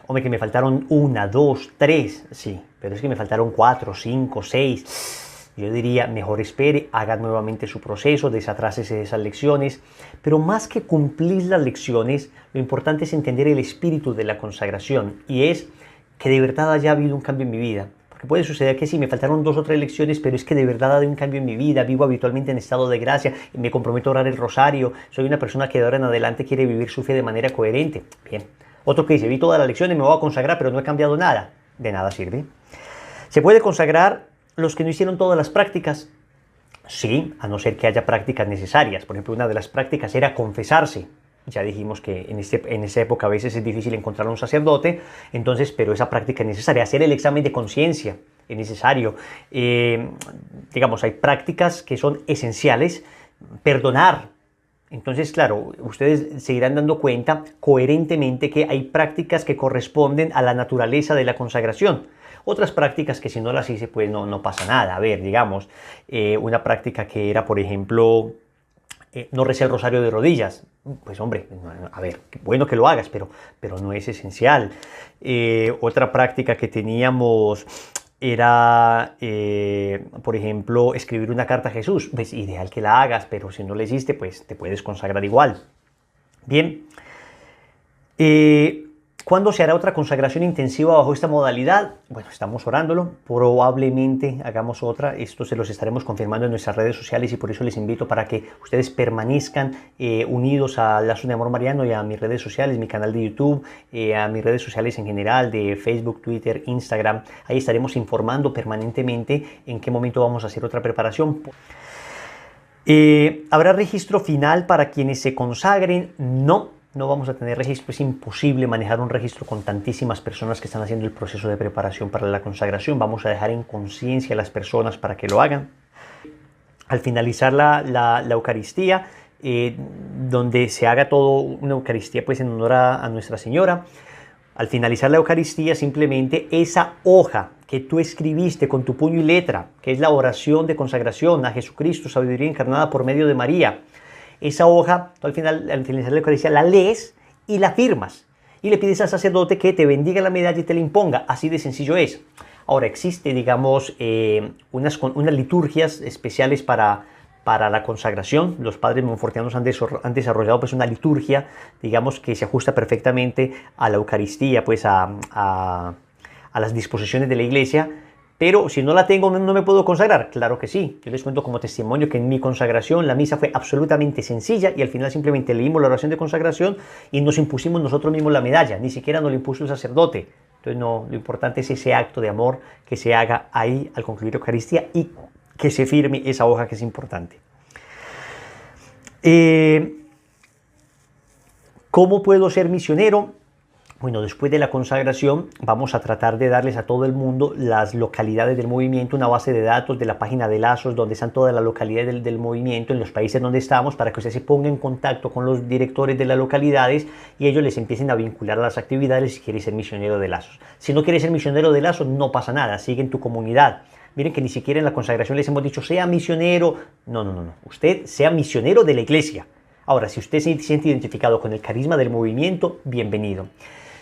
[SPEAKER 1] Hombre, que me faltaron 1, 2, 3, sí, pero es que me faltaron 4, 5, 6. Yo diría, mejor espere, haga nuevamente su proceso, desatrásese de esas lecciones. Pero más que cumplir las lecciones, lo importante es entender el espíritu de la consagración, y es que de verdad haya habido un cambio en mi vida. Puede suceder que sí, me faltaron 2 o 3 lecciones, pero es que de verdad ha habido un cambio en mi vida, vivo habitualmente en estado de gracia, me comprometo a orar el rosario, soy una persona que de ahora en adelante quiere vivir su fe de manera coherente. Bien. Otro que dice, vi todas las lecciones, me voy a consagrar, pero no he cambiado nada. De nada sirve. ¿Se puede consagrar los que no hicieron todas las prácticas? Sí, a no ser que haya prácticas necesarias. Por ejemplo, una de las prácticas era confesarse. Ya dijimos que en esa época a veces es difícil encontrar un sacerdote, entonces, pero esa práctica es necesaria. Hacer el examen de conciencia es necesario. Digamos, hay prácticas que son esenciales. Perdonar. Entonces, claro, ustedes se irán dando cuenta coherentemente que hay prácticas que corresponden a la naturaleza de la consagración. Otras prácticas que si no las hice, pues no pasa nada. A ver, digamos, una práctica que era, por ejemplo, no recé el rosario de rodillas. Pues hombre, a ver, bueno que lo hagas, pero no es esencial. Otra práctica que teníamos era, por ejemplo, escribir una carta a Jesús. Pues ideal que la hagas, pero si no la hiciste, pues te puedes consagrar igual. Bien. ¿Cuándo se hará otra consagración intensiva bajo esta modalidad? Bueno, estamos orándolo, probablemente hagamos otra, esto se los estaremos confirmando en nuestras redes sociales, y por eso les invito para que ustedes permanezcan unidos a Lazos de Amor Mariano y a mis redes sociales, mi canal de YouTube, a mis redes sociales en general, de Facebook, Twitter, Instagram. Ahí estaremos informando permanentemente en qué momento vamos a hacer otra preparación. ¿Habrá registro final para quienes se consagren? No vamos a tener registro, es imposible manejar un registro con tantísimas personas que están haciendo el proceso de preparación para la consagración. Vamos a dejar en conciencia a las personas para que lo hagan. Al finalizar la Eucaristía, donde se haga todo una Eucaristía pues en honor a Nuestra Señora, al finalizar la Eucaristía, simplemente esa hoja que tú escribiste con tu puño y letra, que es la oración de consagración a Jesucristo, sabiduría encarnada por medio de María, esa hoja, tú al finalizar la Eucaristía, la lees y la firmas. Y le pides al sacerdote que te bendiga la medalla y te la imponga. Así de sencillo es. Ahora, existe, digamos, unas liturgias especiales para la consagración. Los padres monfortianos han desarrollado pues una liturgia, digamos, que se ajusta perfectamente a la Eucaristía, pues a las disposiciones de la Iglesia. Pero si no la tengo, ¿no me puedo consagrar? Claro que sí. Yo les cuento como testimonio que en mi consagración la misa fue absolutamente sencilla y al final simplemente leímos la oración de consagración y nos impusimos nosotros mismos la medalla. Ni siquiera nos la impuso el sacerdote. Entonces no, lo importante es ese acto de amor que se haga ahí al concluir la Eucaristía y que se firme esa hoja, que es importante. ¿Cómo puedo ser misionero? Bueno, después de la consagración vamos a tratar de darles a todo el mundo las localidades del movimiento, una base de datos de la página de Lazos donde están todas las localidades del movimiento en los países donde estamos, para que usted se ponga en contacto con los directores de las localidades y ellos les empiecen a vincular a las actividades si quiere ser misionero de Lazos. Si no quiere ser misionero de Lazos, no pasa nada, sigue en tu comunidad. Miren que ni siquiera en la consagración les hemos dicho sea misionero. No. Usted sea misionero de la iglesia. Ahora, si usted se siente identificado con el carisma del movimiento, bienvenido.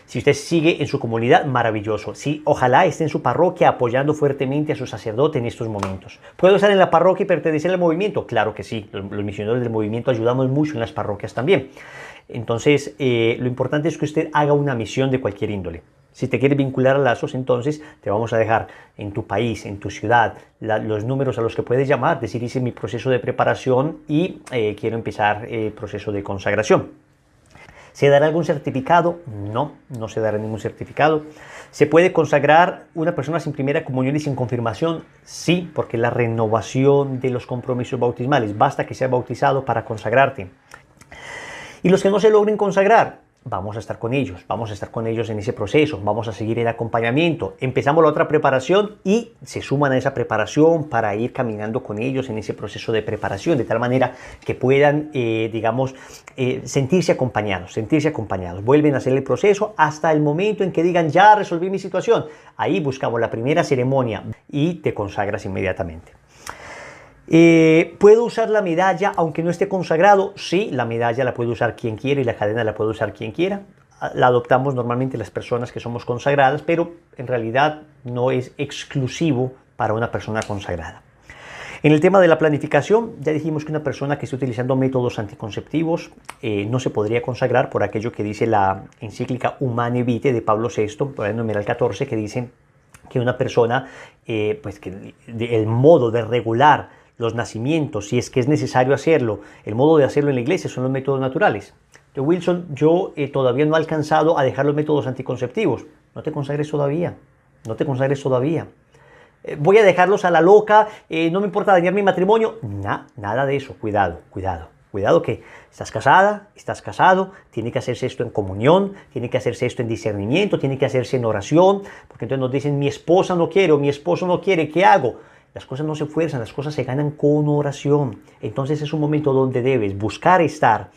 [SPEAKER 1] Si usted sigue en su comunidad, maravilloso. Sí, ojalá esté en su parroquia apoyando fuertemente a su sacerdote en estos momentos. ¿Puedo estar en la parroquia y pertenecer al movimiento? Claro que sí. Los misioneros del movimiento ayudamos mucho en las parroquias también. Entonces, lo importante es que usted haga una misión de cualquier índole. Si te quieres vincular a lazos, entonces te vamos a dejar en tu país, en tu ciudad, los números a los que puedes llamar, decir, hice mi proceso de preparación y quiero empezar el proceso de consagración. ¿Se dará algún certificado? No, no se dará ningún certificado. ¿Se puede consagrar una persona sin primera comunión y sin confirmación? Sí, porque la renovación de los compromisos bautismales. Basta que seas bautizado para consagrarte. Y los que no se logren consagrar, vamos a estar con ellos en ese proceso, vamos a seguir el acompañamiento. Empezamos la otra preparación y se suman a esa preparación para ir caminando con ellos en ese proceso de preparación, de tal manera que puedan, sentirse acompañados. Vuelven a hacer el proceso hasta el momento en que digan, ya resolví mi situación. Ahí buscamos la primera ceremonia y te consagras inmediatamente. ¿Puedo usar la medalla aunque no esté consagrado? Sí, la medalla la puede usar quien quiera y la cadena la puede usar quien quiera. La adoptamos normalmente las personas que somos consagradas, pero en realidad no es exclusivo para una persona consagrada. En el tema de la planificación, ya dijimos que una persona que esté utilizando métodos anticonceptivos no se podría consagrar por aquello que dice la encíclica Humane Vitae de Pablo VI, por el numeral 14, que dice que una persona, el modo de regular los nacimientos, si es que es necesario hacerlo, el modo de hacerlo en la iglesia son los métodos naturales. Wilson, yo todavía no he alcanzado a dejar los métodos anticonceptivos. No te consagres todavía, voy a dejarlos a la loca, no me importa dañar mi matrimonio. Nada de eso, cuidado que estás casada, estás casado, tiene que hacerse esto en comunión, tiene que hacerse esto en discernimiento, tiene que hacerse en oración, porque entonces nos dicen, mi esposa no quiere o mi esposo no quiere, ¿qué hago? Las cosas no se fuerzan, las cosas se ganan con oración. Entonces es un momento donde debes buscar estar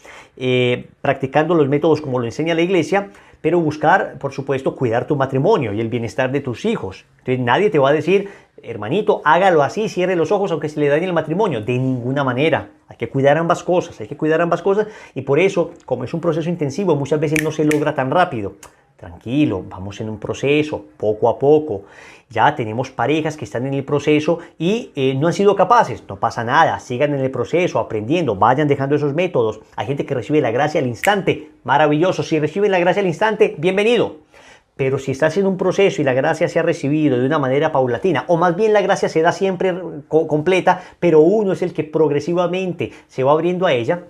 [SPEAKER 1] practicando los métodos como lo enseña la iglesia, pero buscar, por supuesto, cuidar tu matrimonio y el bienestar de tus hijos. Entonces nadie te va a decir, hermanito, hágalo así, cierre los ojos aunque se le dañe el matrimonio. De ninguna manera. Hay que cuidar ambas cosas, y por eso, como es un proceso intensivo, muchas veces no se logra tan rápido. Tranquilo, vamos en un proceso, poco a poco. Ya tenemos parejas que están en el proceso y no han sido capaces. No pasa nada, sigan en el proceso, aprendiendo, vayan dejando esos métodos. Hay gente que recibe la gracia al instante, maravilloso. Si reciben la gracia al instante, bienvenido. Pero si estás en un proceso y la gracia se ha recibido de una manera paulatina, o más bien la gracia se da siempre completa, pero uno es el que progresivamente se va abriendo a ella,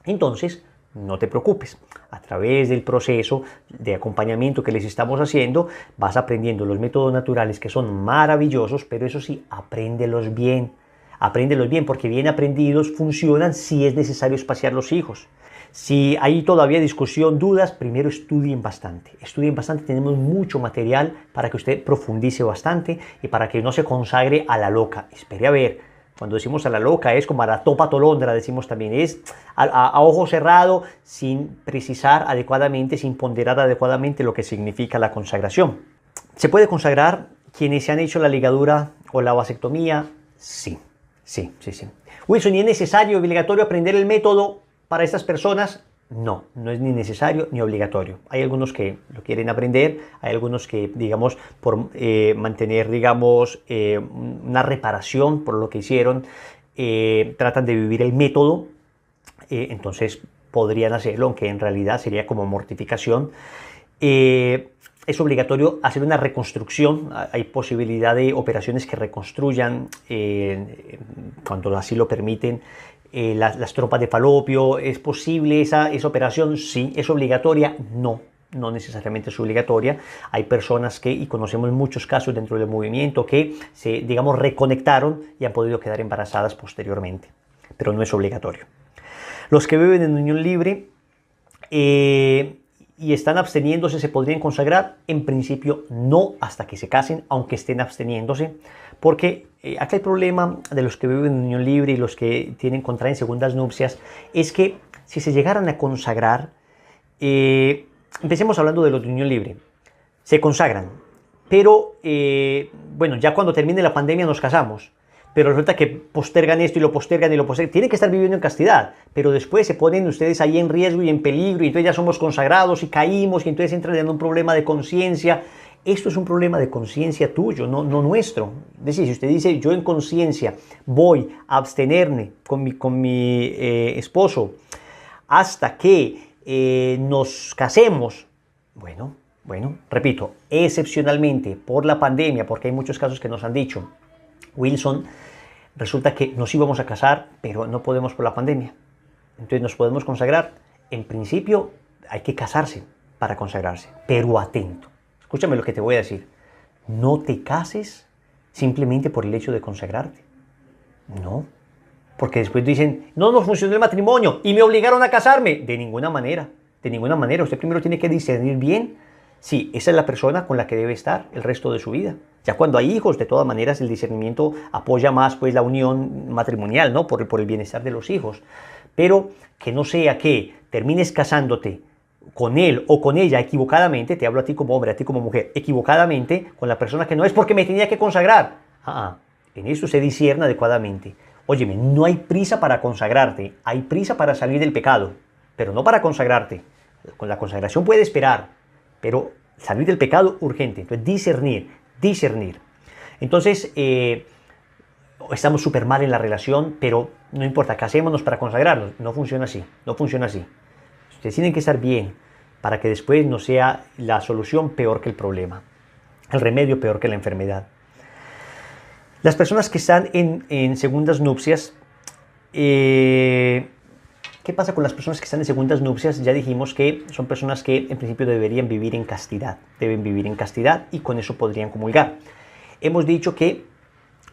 [SPEAKER 1] entonces no te preocupes. A través del proceso de acompañamiento que les estamos haciendo, vas aprendiendo los métodos naturales que son maravillosos, pero eso sí, apréndelos bien, porque bien aprendidos funcionan si es necesario espaciar los hijos. Si hay todavía discusión, dudas, primero estudien bastante, tenemos mucho material para que usted profundice bastante y para que no se consagre a la loca. Espere a ver. Cuando decimos a la loca es como a la topa tolondra, decimos también, es a ojo cerrado, sin precisar adecuadamente, sin ponderar adecuadamente lo que significa la consagración. ¿Se puede consagrar quienes se han hecho la ligadura o la vasectomía? Sí. Wilson, ¿y es necesario y obligatorio aprender el método para estas personas? No es ni necesario ni obligatorio. Hay algunos que lo quieren aprender, hay algunos que, digamos, por mantener, digamos, una reparación por lo que hicieron, tratan de vivir el método, entonces podrían hacerlo, aunque en realidad sería como mortificación. Es obligatorio hacer una reconstrucción, hay posibilidad de operaciones que reconstruyan, cuando así lo permiten, las trompas de falopio. ¿Es posible esa operación? Sí. ¿Es obligatoria? No necesariamente es obligatoria. Hay personas que, y conocemos muchos casos dentro del movimiento, que se, digamos, reconectaron y han podido quedar embarazadas posteriormente, pero no es obligatorio. Los que viven en unión libre y están absteniéndose, ¿se podrían consagrar? En principio no, hasta que se casen, aunque estén absteniéndose, porque acá el problema de los que viven en unión libre y los que contraen segundas nupcias es que si se llegaran a consagrar, empecemos hablando de los de unión libre, se consagran, pero ya cuando termine la pandemia nos casamos, pero resulta que postergan esto y lo postergan, tienen que estar viviendo en castidad, pero después se ponen ustedes ahí en riesgo y en peligro, y entonces ya somos consagrados y caímos, y entonces entran en un problema de conciencia. Esto es un problema de conciencia tuyo, no nuestro. Es decir, si usted dice, yo en conciencia voy a abstenerme con mi esposo hasta que nos casemos, bueno, Bueno, repito, excepcionalmente por la pandemia, porque hay muchos casos que nos han dicho, Wilson, resulta que nos íbamos a casar, pero no podemos por la pandemia. Entonces nos podemos consagrar. En principio hay que casarse para consagrarse, pero atento. Escúchame lo que te voy a decir. No te cases simplemente por el hecho de consagrarte. No. Porque después dicen, no nos funcionó el matrimonio y me obligaron a casarme. De ninguna manera. De ninguna manera. Usted primero tiene que discernir bien si esa es la persona con la que debe estar el resto de su vida. Ya cuando hay hijos, de todas maneras, el discernimiento apoya más pues, la unión matrimonial, ¿no? Por el bienestar de los hijos. Pero que no sea que termines casándote con él o con ella equivocadamente, te hablo a ti como hombre, a ti como mujer, equivocadamente con la persona que no es porque me tenía que consagrar. En eso se discierne adecuadamente. Óyeme, no hay prisa para consagrarte, hay prisa para salir del pecado, pero no para consagrarte. Con la consagración puede esperar, pero salir del pecado urgente. Entonces, discernir. Entonces, estamos súper mal en la relación, pero no importa, casémonos para consagrarnos. No funciona así, no funciona así. Ustedes tienen que estar bien para que después no sea la solución peor que el problema, el remedio peor que la enfermedad. Las personas que están en segundas nupcias, ¿qué pasa con las personas que están en segundas nupcias? Ya dijimos que son personas que en principio deberían vivir en castidad, deben vivir en castidad y con eso podrían comulgar. Hemos dicho que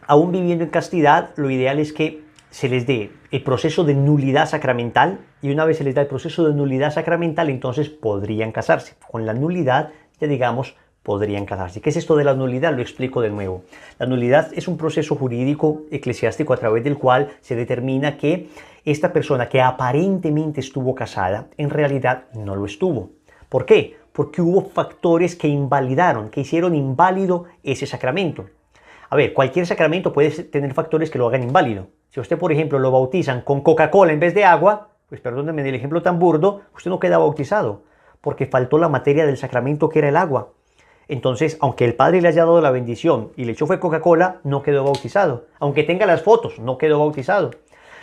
[SPEAKER 1] aún viviendo en castidad, lo ideal es que se les dé el proceso de nulidad sacramental y una vez se les da el proceso de nulidad sacramental, entonces podrían casarse. Con la nulidad, ya digamos, podrían casarse. ¿Qué es esto de la nulidad? Lo explico de nuevo. La nulidad es un proceso jurídico eclesiástico a través del cual se determina que esta persona que aparentemente estuvo casada, en realidad no lo estuvo. ¿Por qué? Porque hubo factores que invalidaron, que hicieron inválido ese sacramento. A ver, cualquier sacramento puede tener factores que lo hagan inválido. Si usted, por ejemplo, lo bautizan con Coca-Cola en vez de agua, pues perdónenme del ejemplo tan burdo, usted no queda bautizado, porque faltó la materia del sacramento que era el agua. Entonces, aunque el Padre le haya dado la bendición y le echó fue Coca-Cola, no quedó bautizado. Aunque tenga las fotos, no quedó bautizado.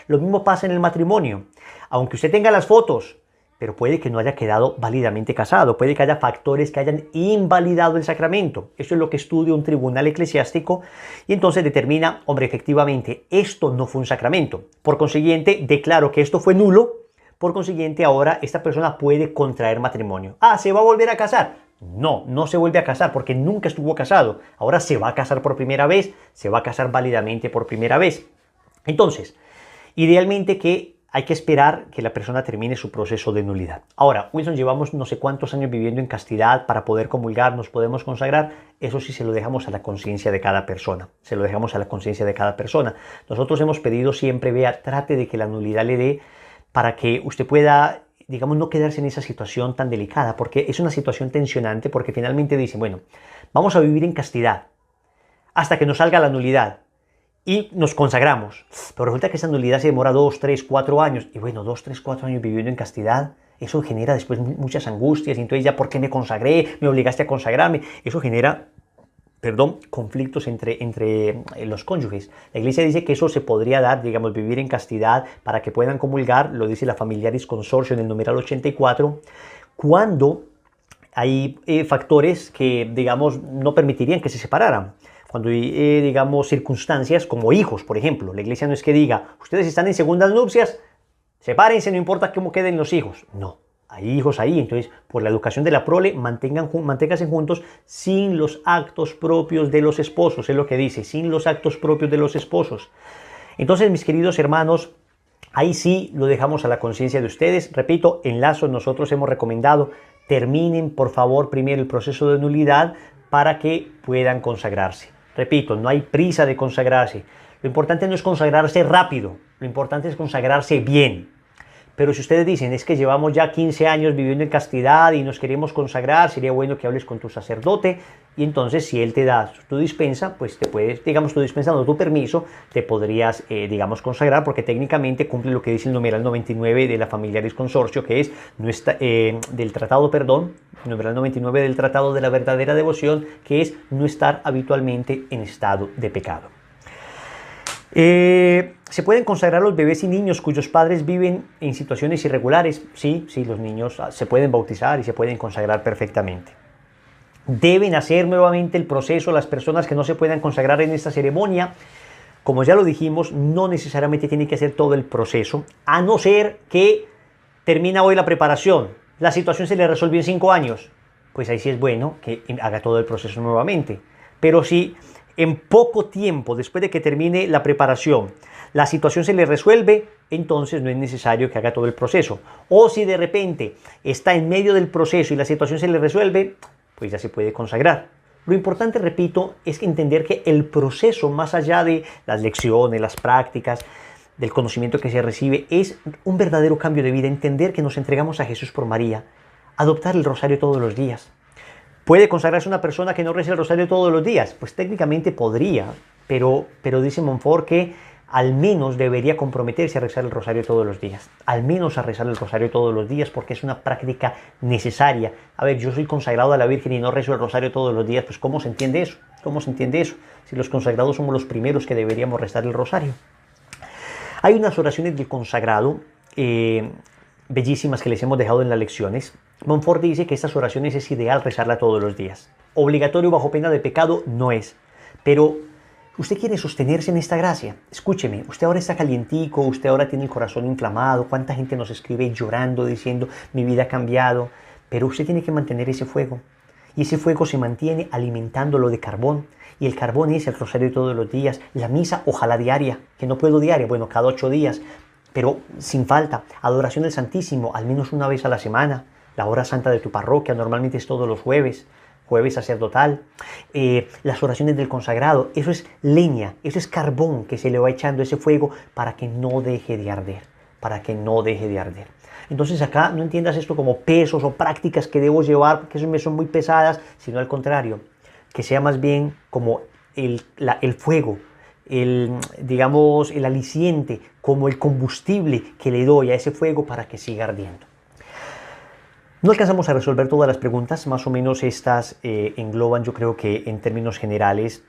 [SPEAKER 1] Lo mismo pasa en el matrimonio. Aunque usted tenga las fotos, pero puede que no haya quedado válidamente casado, puede que haya factores que hayan invalidado el sacramento. Eso es lo que estudia un tribunal eclesiástico y entonces determina, hombre, efectivamente, esto no fue un sacramento. Por consiguiente, declaro que esto fue nulo, por consiguiente, ahora esta persona puede contraer matrimonio. ¿Se va a volver a casar? No, no se vuelve a casar porque nunca estuvo casado. Ahora se va a casar por primera vez, se va a casar válidamente por primera vez. Entonces, idealmente que hay que esperar que la persona termine su proceso de nulidad. Ahora, Wilson, llevamos no sé cuántos años viviendo en castidad para poder comulgar, nos podemos consagrar. Eso sí se lo dejamos a la conciencia de cada persona. Se lo dejamos a la conciencia de cada persona. Nosotros hemos pedido siempre, trate de que la nulidad le dé para que usted pueda, digamos, no quedarse en esa situación tan delicada, porque es una situación tensionante, porque finalmente dicen, bueno, vamos a vivir en castidad hasta que nos salga la nulidad. Y nos consagramos. Pero resulta que esa nulidad se demora 2, 3, 4 años. Y bueno, 2, 3, 4 años viviendo en castidad, eso genera después muchas angustias. Y entonces ya, ¿por qué me consagré? Me obligaste a consagrarme. Eso genera, conflictos entre los cónyuges. La Iglesia dice que eso se podría dar, digamos, vivir en castidad para que puedan comulgar, lo dice la Familiaris Consortio en el numeral 84, cuando hay factores que, digamos, no permitirían que se separaran. Cuando hay, digamos, circunstancias como hijos, por ejemplo. La Iglesia no es que diga, ustedes están en segundas nupcias, sepárense, no importa cómo queden los hijos. No, hay hijos ahí. Entonces, por la educación de la prole, manténganse juntos sin los actos propios de los esposos. Es lo que dice, sin los actos propios de los esposos. Entonces, mis queridos hermanos, ahí sí lo dejamos a la conciencia de ustedes. Repito, en Lazo nosotros hemos recomendado, terminen por favor primero el proceso de nulidad para que puedan consagrarse. Repito, no hay prisa de consagrarse. Lo importante no es consagrarse rápido, lo importante es consagrarse bien. Pero si ustedes dicen, es que llevamos ya 15 años viviendo en castidad y nos queremos consagrar, sería bueno que hables con tu sacerdote y entonces si él te da tu dispensa, pues te puedes, digamos, tu dispensa, no tu permiso, te podrías, digamos, consagrar porque técnicamente cumple lo que dice el numeral 99 de la Familiaris Consortio, que es del tratado, numeral 99 del Tratado de la Verdadera Devoción, que es no estar habitualmente en estado de pecado. ¿Se pueden consagrar los bebés y niños cuyos padres viven en situaciones irregulares? Sí, los niños se pueden bautizar y se pueden consagrar perfectamente. Deben hacer nuevamente el proceso las personas que no se puedan consagrar en esta ceremonia. Como ya lo dijimos, no necesariamente tienen que hacer todo el proceso, a no ser que termina hoy la preparación, la situación se le resolvió en 5 años, pues ahí sí es bueno que haga todo el proceso nuevamente. Pero si en poco tiempo, después de que termine la preparación, la situación se le resuelve, entonces no es necesario que haga todo el proceso. O si de repente está en medio del proceso y la situación se le resuelve, pues ya se puede consagrar. Lo importante, repito, es entender que el proceso, más allá de las lecciones, las prácticas, del conocimiento que se recibe, es un verdadero cambio de vida. Entender que nos entregamos a Jesús por María, adoptar el rosario todos los días. ¿Puede consagrarse una persona que no reza el rosario todos los días? Pues técnicamente podría, pero dice Montfort que al menos debería comprometerse a rezar el rosario todos los días. Al menos a rezar el rosario todos los días, porque es una práctica necesaria. A ver, yo soy consagrado a la Virgen y no rezo el rosario todos los días, pues ¿cómo se entiende eso? ¿Cómo se entiende eso? Si los consagrados somos los primeros que deberíamos rezar el rosario. Hay unas oraciones del consagrado bellísimas que les hemos dejado en las lecciones. Montfort dice que estas oraciones es ideal rezarlas todos los días. Obligatorio bajo pena de pecado no es, pero usted quiere sostenerse en esta gracia. Escúcheme, usted ahora está calientico, usted ahora tiene el corazón inflamado, cuánta gente nos escribe llorando diciendo mi vida ha cambiado, pero usted tiene que mantener ese fuego. Y ese fuego se mantiene alimentándolo de carbón. Y el carbón es el rosario todos los días, la misa, ojalá diaria, que no puedo diaria, bueno, cada 8 días, pero sin falta. Adoración del Santísimo, al menos una vez a la semana. La hora santa de tu parroquia, normalmente es todos los jueves, jueves sacerdotal. Las oraciones del consagrado, eso es leña, eso es carbón que se le va echando ese fuego para que no deje de arder, para que no deje de arder. Entonces acá no entiendas esto como pesos o prácticas que debo llevar, porque eso me son muy pesadas, sino al contrario, que sea más bien como el fuego, digamos, el aliciente, como el combustible que le doy a ese fuego para que siga ardiendo. No alcanzamos a resolver todas las preguntas, más o menos estas engloban, yo creo que en términos generales,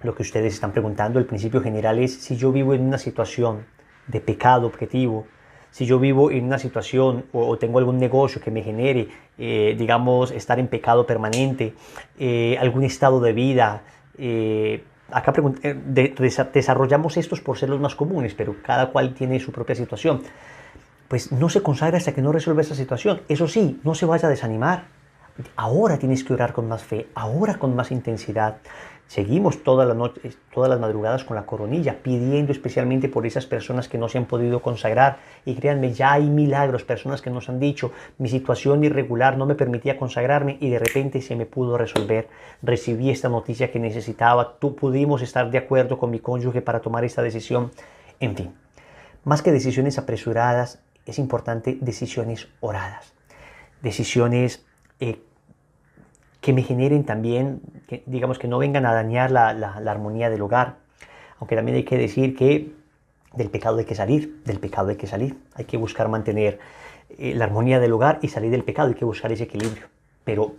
[SPEAKER 1] lo que ustedes están preguntando. El principio general es: si yo vivo en una situación de pecado objetivo, si yo vivo en una situación o tengo algún negocio que me genere, digamos, estar en pecado permanente, algún estado de vida, acá desarrollamos estos por ser los más comunes, pero cada cual tiene su propia situación. Pues no se consagra hasta que no resuelva esa situación. Eso sí, no se vaya a desanimar. Ahora tienes que orar con más fe, ahora con más intensidad. Seguimos todas las noches, todas las madrugadas con la coronilla, pidiendo especialmente por esas personas que no se han podido consagrar. Y créanme, ya hay milagros, personas que nos han dicho: mi situación irregular no me permitía consagrarme y de repente se me pudo resolver. Recibí esta noticia que necesitaba, pudimos estar de acuerdo con mi cónyuge para tomar esta decisión. En fin, más que decisiones apresuradas, es importante decisiones oradas. Decisiones que me generen también, que, digamos, que no vengan a dañar la armonía del hogar. Aunque también hay que decir que del pecado hay que salir, Hay que buscar mantener la armonía del hogar y salir del pecado, hay que buscar ese equilibrio. Pero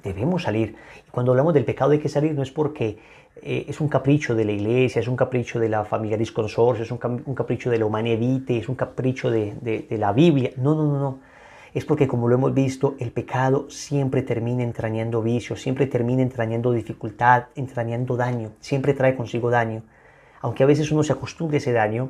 [SPEAKER 1] debemos salir. Y cuando hablamos del pecado hay que salir, no es porque es un capricho de la iglesia, es un capricho de la Familiaris Consortio, es un capricho de la Humanae Vitae, es un capricho de la Biblia. No. Es porque, como lo hemos visto, el pecado siempre termina entrañando vicios, siempre termina entrañando dificultad, entrañando daño, siempre trae consigo daño. Aunque a veces uno se acostumbre a ese daño,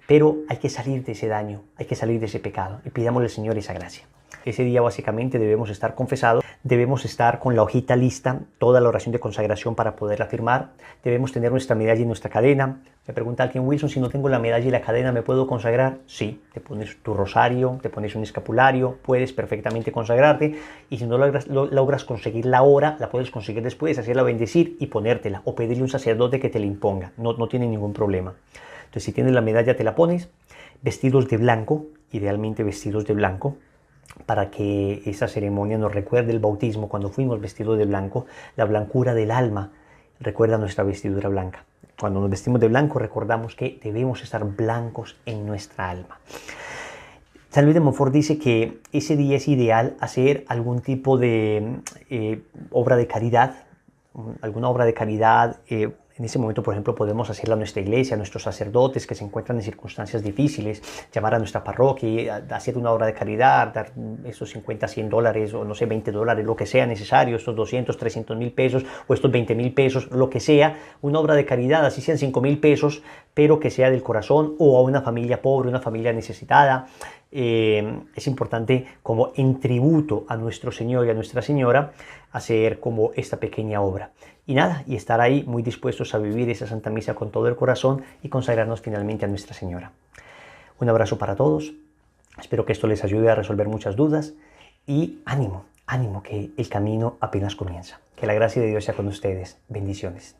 [SPEAKER 1] pero hay que salir de ese daño, hay que salir de ese pecado y pidámosle al Señor esa gracia. Ese día básicamente debemos estar confesados, debemos estar con la hojita lista, toda la oración de consagración para poderla firmar, debemos tener nuestra medalla y nuestra cadena. Me pregunta alguien: Wilson, si no tengo la medalla y la cadena, ¿me puedo consagrar? Sí, te pones tu rosario, te pones un escapulario, puedes perfectamente consagrarte, y si no logras conseguir la hora, la puedes conseguir después, hacerla bendecir y ponértela, o pedirle a un sacerdote que te la imponga, no tiene ningún problema. Entonces, si tienes la medalla, te la pones, vestidos de blanco, idealmente vestidos de blanco, para que esa ceremonia nos recuerde el bautismo, cuando fuimos vestidos de blanco, la blancura del alma recuerda nuestra vestidura blanca. Cuando nos vestimos de blanco recordamos que debemos estar blancos en nuestra alma. San Luis de Montfort dice que ese día es ideal hacer algún tipo de obra de caridad, alguna obra de caridad En ese momento, por ejemplo, podemos hacerla a nuestra iglesia, a nuestros sacerdotes que se encuentran en circunstancias difíciles, llamar a nuestra parroquia, hacer una obra de caridad, dar esos 50, 100 dólares o no sé, 20 dólares, lo que sea necesario, estos 200, 300 mil pesos o estos 20 mil pesos, lo que sea, una obra de caridad, así sean 5 mil pesos, pero que sea del corazón, o a una familia pobre, una familia necesitada. Es importante como en tributo a nuestro Señor y a Nuestra Señora hacer como esta pequeña obra. Y nada, y estar ahí muy dispuestos a vivir esa Santa Misa con todo el corazón y consagrarnos finalmente a Nuestra Señora. Un abrazo para todos, espero que esto les ayude a resolver muchas dudas y ánimo, ánimo que el camino apenas comienza. Que la gracia de Dios sea con ustedes. Bendiciones.